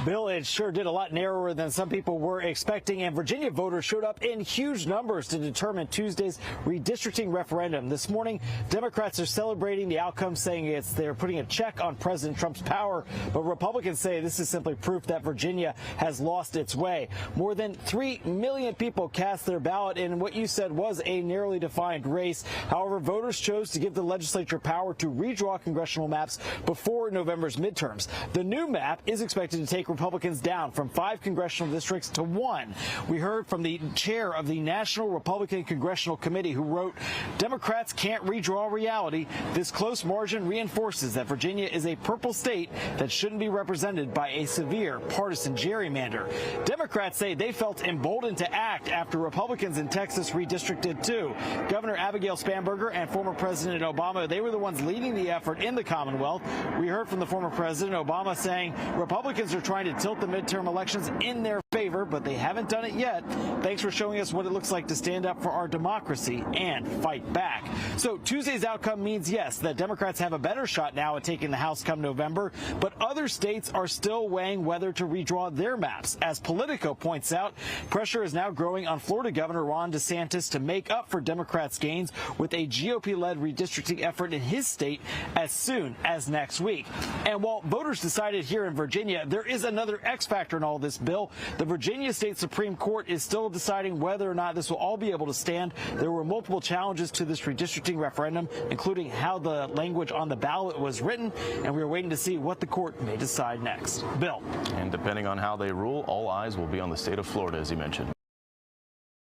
Bill, it sure did a lot narrower than some people were expecting, and Virginia voters showed up in huge numbers to determine Tuesday's redistricting referendum. This morning, Democrats are celebrating the outcome, saying they're putting a check on President Trump's power, but Republicans say this is simply proof that Virginia has lost its way. More than 3 million people cast their ballot in what you said was a narrowly defined race. However, voters chose to give the legislature power to redraw congressional maps before November's midterms. The new map is expected to take Republicans down from 5 congressional districts to 1. We heard from the chair of the National Republican Congressional Committee, who wrote, Democrats can't redraw reality. This close margin reinforces that Virginia is a purple state that shouldn't be represented by a severe partisan gerrymander. Democrats say they felt emboldened to act after Republicans in Texas redistricted too. Governor Abigail Spanberger and former President Obama, they were the ones leading the effort in the Commonwealth. We heard from the former President Obama saying Republicans are trying to tilt the midterm elections in their favor, but they haven't done it yet. Thanks for showing us what it looks like to stand up for our democracy and fight back. So Tuesday's outcome means, yes, that Democrats have a better shot now at taking the House come November, but other states are still weighing whether to redraw their maps. As Politico points out, pressure is now growing on Florida Governor Ron DeSantis to make up for Democrats' gains with a GOP-led redistricting effort in his state as soon as next week. And while voters decided here in Virginia, there is another X factor in all this, Bill. The Virginia State Supreme Court is still deciding whether or not this will all be able to stand. There were multiple challenges to this redistricting referendum, including how the language on the ballot was written, and we are waiting to see what the court may decide next. Bill. And depending on how they rule, all eyes will be on the state of Florida, as you mentioned.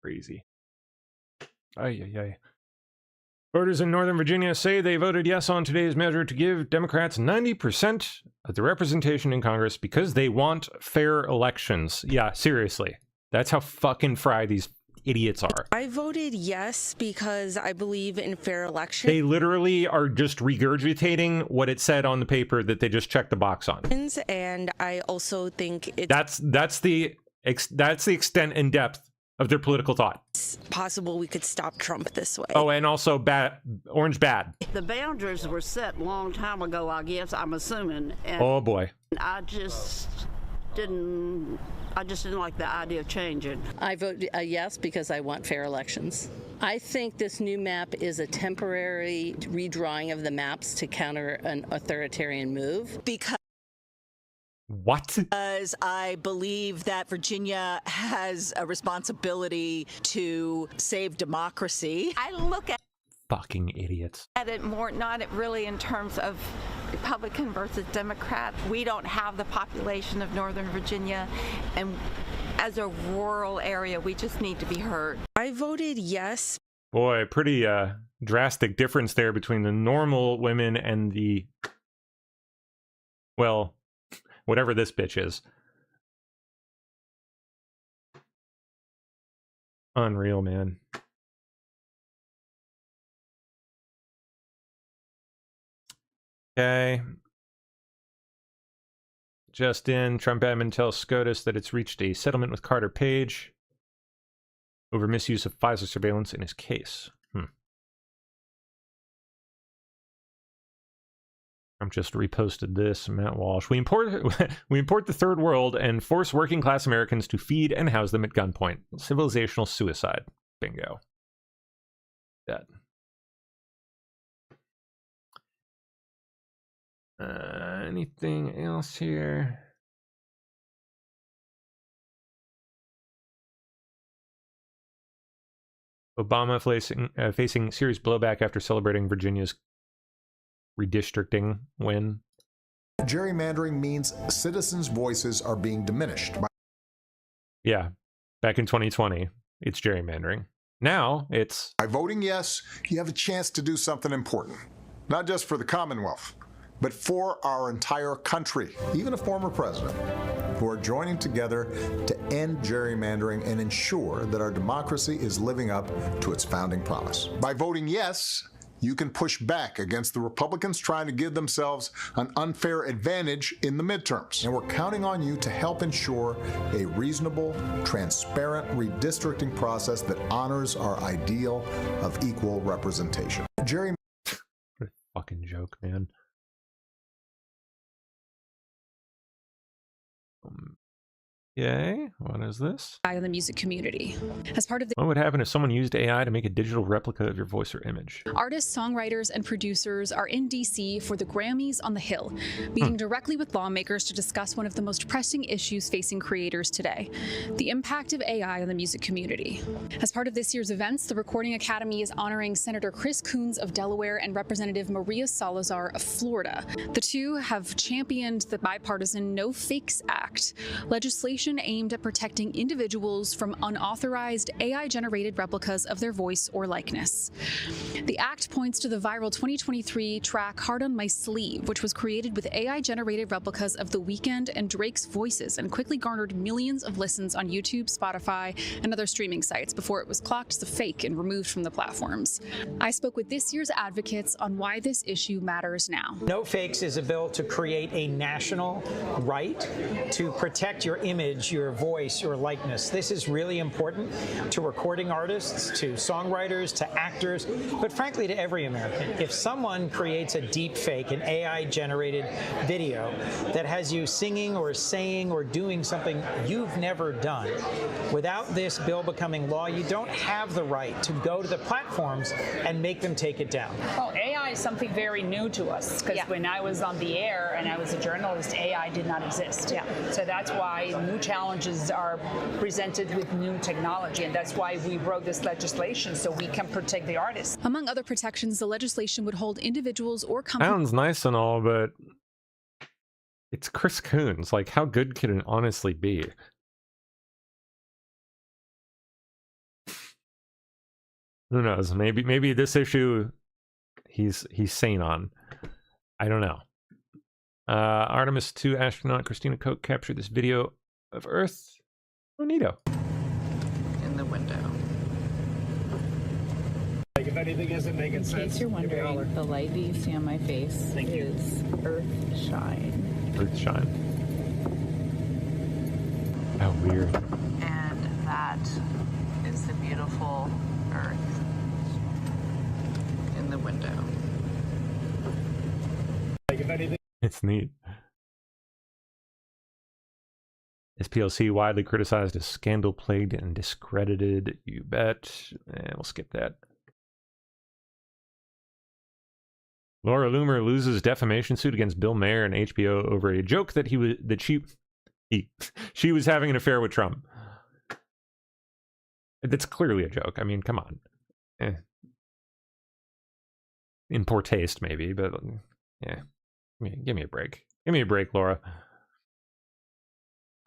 Crazy. Ay, ay, ay. Voters in Northern Virginia say they voted yes on today's measure to give Democrats 90% of the representation in Congress because they want fair elections. Yeah, seriously. That's how fucking fried these idiots are. I voted yes because I believe in fair elections. They literally are just regurgitating what it said on the paper that they just checked the box on. And I also think it's that's the extent and depth of their political thought. possible we could stop Trump this way. Oh, and also orange bad. The boundaries were set a long time ago, I guess, I'm assuming. And oh boy. I just didn't like the idea of changing. I vote yes because I want fair elections. I think this new map is a temporary redrawing of the maps to counter an authoritarian move. What? Because I believe that Virginia has a responsibility to save democracy. I look at Fucking idiots. it more, not really in terms of Republican versus Democrat. We don't have the population of Northern Virginia, and as a rural area, we just need to be heard. I voted yes. Boy, pretty drastic difference there between the normal women and the, well, whatever this bitch is. Unreal, man. Okay. Just in, Trump admin tells SCOTUS that it's reached a settlement with Carter Page over misuse of FISA surveillance in his case. Trump just reposted this. Matt Walsh. We import the third world and force working class Americans to feed and house them at gunpoint. Civilizational suicide. Bingo. Dead. Anything else here? Obama facing serious blowback after celebrating Virginia's redistricting win. Gerrymandering means citizens' voices are being diminished. Yeah, back in 2020, it's gerrymandering. Now it's... By voting yes, you have a chance to do something important. Not just for the Commonwealth, but for our entire country. Even a former president, who are joining together to end gerrymandering and ensure that our democracy is living up to its founding promise. By voting yes, you can push back against the Republicans trying to give themselves an unfair advantage in the midterms. And we're counting on you to help ensure a reasonable, transparent redistricting process that honors our ideal of equal representation. What a fucking joke, man. Yay, what is this? In the music community. As part of the What would happen if someone used AI to make a digital replica of your voice or image? artists, songwriters, and producers are in DC for the Grammys on the Hill, meeting directly with lawmakers to discuss one of the most pressing issues facing creators today, the impact of AI on the music community. As part of this year's events, the Recording Academy is honoring Senator Chris Coons of Delaware and Representative Maria Salazar of Florida. The two have championed the bipartisan No Fakes Act, legislation aimed at protecting individuals from unauthorized AI-generated replicas of their voice or likeness. The act points to the viral 2023 track Heart on My Sleeve, which was created with AI-generated replicas of The Weeknd and Drake's voices and quickly garnered millions of listens on YouTube, Spotify, and other streaming sites before it was clocked as a fake and removed from the platforms. I spoke with this year's advocates on why this issue matters now. No Fakes is a bill to create a national right to protect your image, your voice, your likeness. This is really important to recording artists, to songwriters, to actors, but frankly to every American. If someone creates a deep fake, an AI-generated video that has you singing or saying or doing something you've never done, without this bill becoming law, you don't have the right to go to the platforms and make them take it down. Well, AI is something very new to us because when I was on the air and I was a journalist, AI did not exist. So that's why new challenges are presented with new technology, and that's why we wrote this legislation, so we can protect the artists. Among other protections, the legislation would hold individuals or companies. Sounds nice and all, but it's Chris Coons. Like, how good can it honestly be? Who knows? Maybe this issue he's sane on. I don't know. Artemis 2 astronaut Christina Koch captured this video of Earth. Oh, neato. In the window. Like if anything isn't making sense. In case you're wondering, the light that you see on my face is Earth shine. Earth shine. How weird. And that is the beautiful Earth in the window. Like if anything. It's neat. SPLC widely criticized as scandal-plagued and discredited. You bet. And we'll skip that. Laura Loomer loses defamation suit against Bill Maher and HBO over a joke that she was having an affair with Trump. That's clearly a joke. I mean, come on. In poor taste, maybe, but yeah. Give me a break. Give me a break, Laura.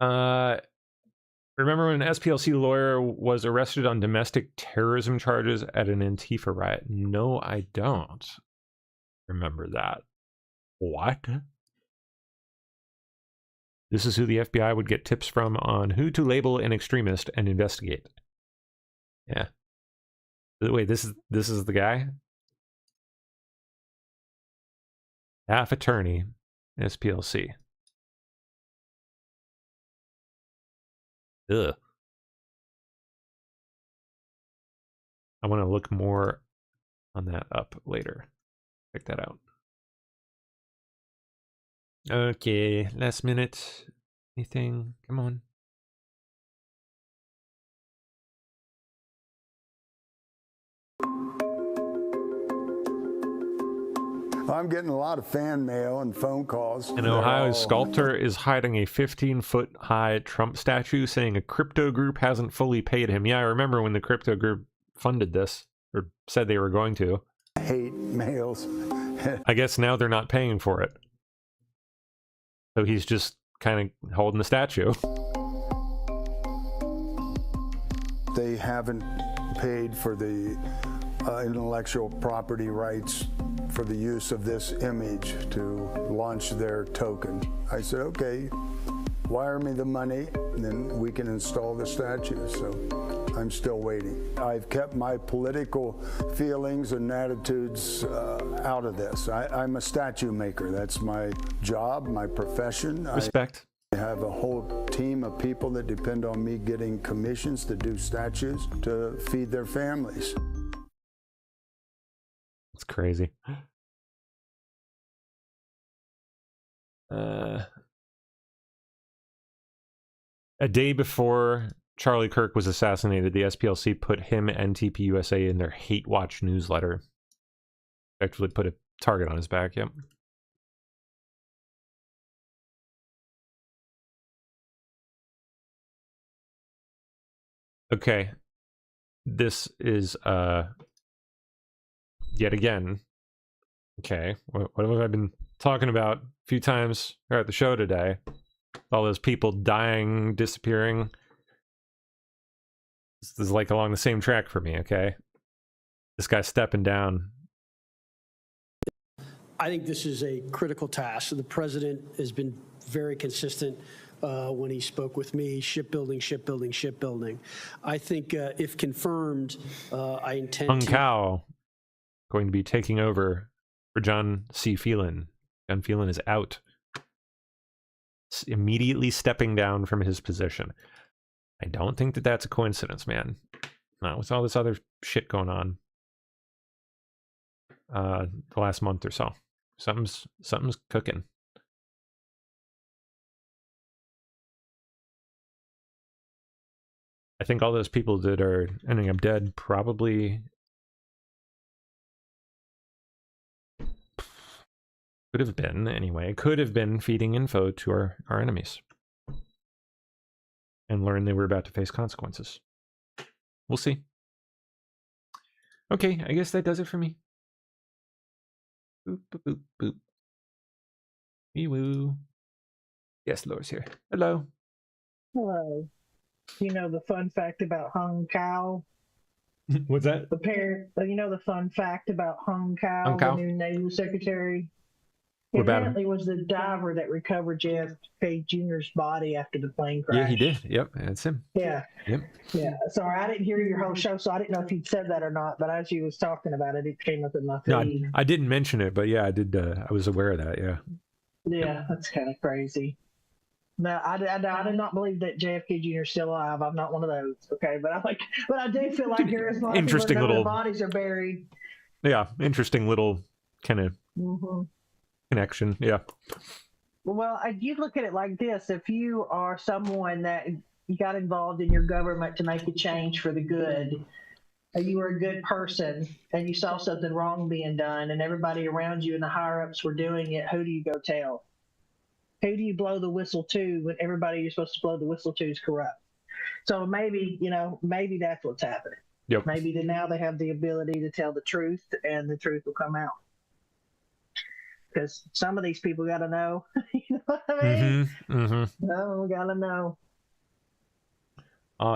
Remember when an SPLC lawyer was arrested on domestic terrorism charges at an Antifa riot? No, I don't remember that. What? This is who the FBI would get tips from on who to label an extremist and investigate. Yeah. Wait, this is the guy? Staff attorney, SPLC. Ugh. I want to look more on that up later. Check that out. Okay, last minute. Anything? Come on. I'm getting a lot of fan mail and phone calls. An Ohio sculptor is hiding a 15-foot high Trump statue, saying a crypto group hasn't fully paid him. Yeah, I remember when the crypto group funded this, or said they were going to. Hate mails. I guess now they're not paying for it. So he's just kind of holding the statue. They haven't paid for the intellectual property rights for the use of this image to launch their token. I said, okay, wire me the money, and then we can install the statue. So I'm still waiting. I've kept my political feelings and attitudes out of this. I'm a statue maker. That's my job, my profession. Respect. I have a whole team of people that depend on me getting commissions to do statues to feed their families. It's crazy. A day before Charlie Kirk was assassinated, the SPLC put him and TPUSA in their Hate Watch newsletter. Actually put a target on his back, yep. Okay. This is, yet again, okay, what have I been talking about a few times here at the show today? All those people dying, disappearing. This is like along the same track for me, okay? This guy's stepping down. I think this is a critical task. The president has been very consistent when he spoke with me, shipbuilding, shipbuilding, shipbuilding. I think if confirmed, I intend Hung Kao going to be taking over for John C. Phelan. John Phelan is out. Immediately stepping down from his position. I don't think that that's a coincidence, man. Not with all this other shit going on. The last month or so. Something's cooking. I think all those people that are ending up dead probably could have been, anyway, could have been feeding info to our enemies. And learn they were about to face consequences. We'll see. Okay, I guess that does it for me. Boop, boop, boop, boop. Wee-woo. Yes, Laura's here. Hello. Hello. You know the fun fact about Hung Kao? What's that? The fun fact about Hung Kao, the new Naval Secretary? He What about him? apparently was the diver that recovered JFK Jr.'s body after the plane crash. Yeah, he did. Yep, that's him. Yeah. Yep. Yeah. Sorry, I didn't hear your whole show, so I didn't know if you'd said that or not. But as you was talking about it, it came up in my No, feed. I didn't mention it, but yeah, I did. I was aware of that. Yeah. Yeah, that's kind of crazy. No, I did not believe that JFK Jr. is still alive. I'm not one of those. Okay, but I do feel like there is a lot of people that know their bodies are buried. Yeah, interesting little kind of connection. Yeah. Well, you look at it like this: if you are someone that got involved in your government to make a change for the good, and you were a good person, and you saw something wrong being done, and everybody around you and the higher ups were doing it, who do you go tell? Who do you blow the whistle to when everybody you're supposed to blow the whistle to is corrupt? So maybe that's what's happening. Yep. Maybe now they have the ability to tell the truth, and the truth will come out. Because some of these people got to know. You know what I mean? No, got to know.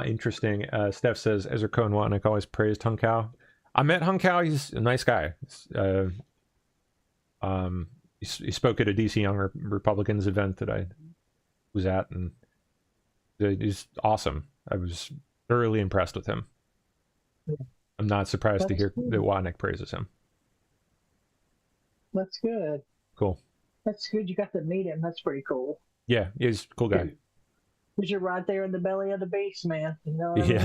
Interesting. Steph says Ezra Cohen Watnick always praised Hung Kao. I met Hung Kao. He's a nice guy. He spoke at a DC Young Republicans event that I was at, and he's awesome. I was thoroughly impressed with him. I'm not surprised to hear that Watnick praises him. That's good. Cool. That's good. You got to meet him. That's pretty cool. Yeah, he's a cool guy. Because you're right there in the belly of the beast, man. You know what I mean?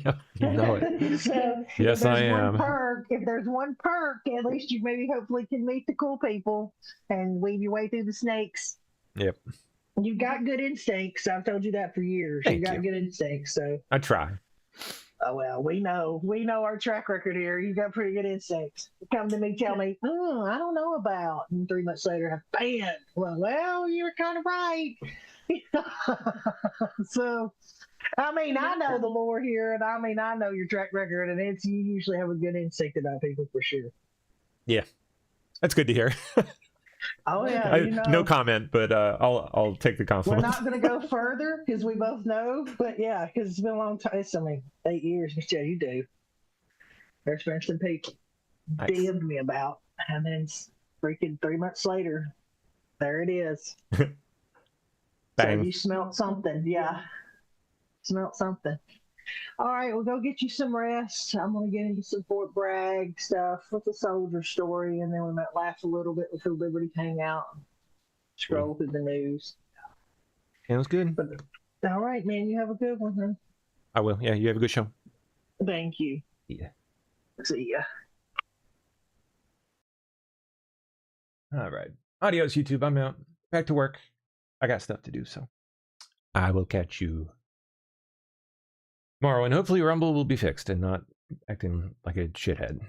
Yep. You know it. So yes, I am. If there's one perk, at least you maybe hopefully can meet the cool people and weave your way through the snakes. Yep. You've got good instincts. I've told you that for years. Thank you got you. good instincks. So I try. Oh, well, we know our track record here. You got pretty good instincts. Come to me, tell me, I don't know about. And 3 months later, bam. Well, you were kind of right. So, I mean, I know the lore here, and I know your track record, and you usually have a good instinct about people for sure. Yeah, that's good to hear. Oh yeah, no comment, but I'll take the compliment. We're not going to go further because we both know, but yeah, because it's been a long time. It's 8 years. Yeah, you do. There's been some people DM'd me about, and then freaking 3 months later, there it is. Bang. So you smelt something, yeah. Smelt something. All right, we'll go get you some rest. I'm going to get into some Fort Bragg stuff with the soldier story, and then we might laugh a little bit with the Liberty Hangout. Scroll through the news. Sounds good. All right, man. You have a good one, huh? I will. Yeah, you have a good show. Thank you. Yeah. See ya. All right. Adios, YouTube. I'm out. Back to work. I got stuff to do, so I will catch you tomorrow, and hopefully Rumble will be fixed and not acting like a shithead.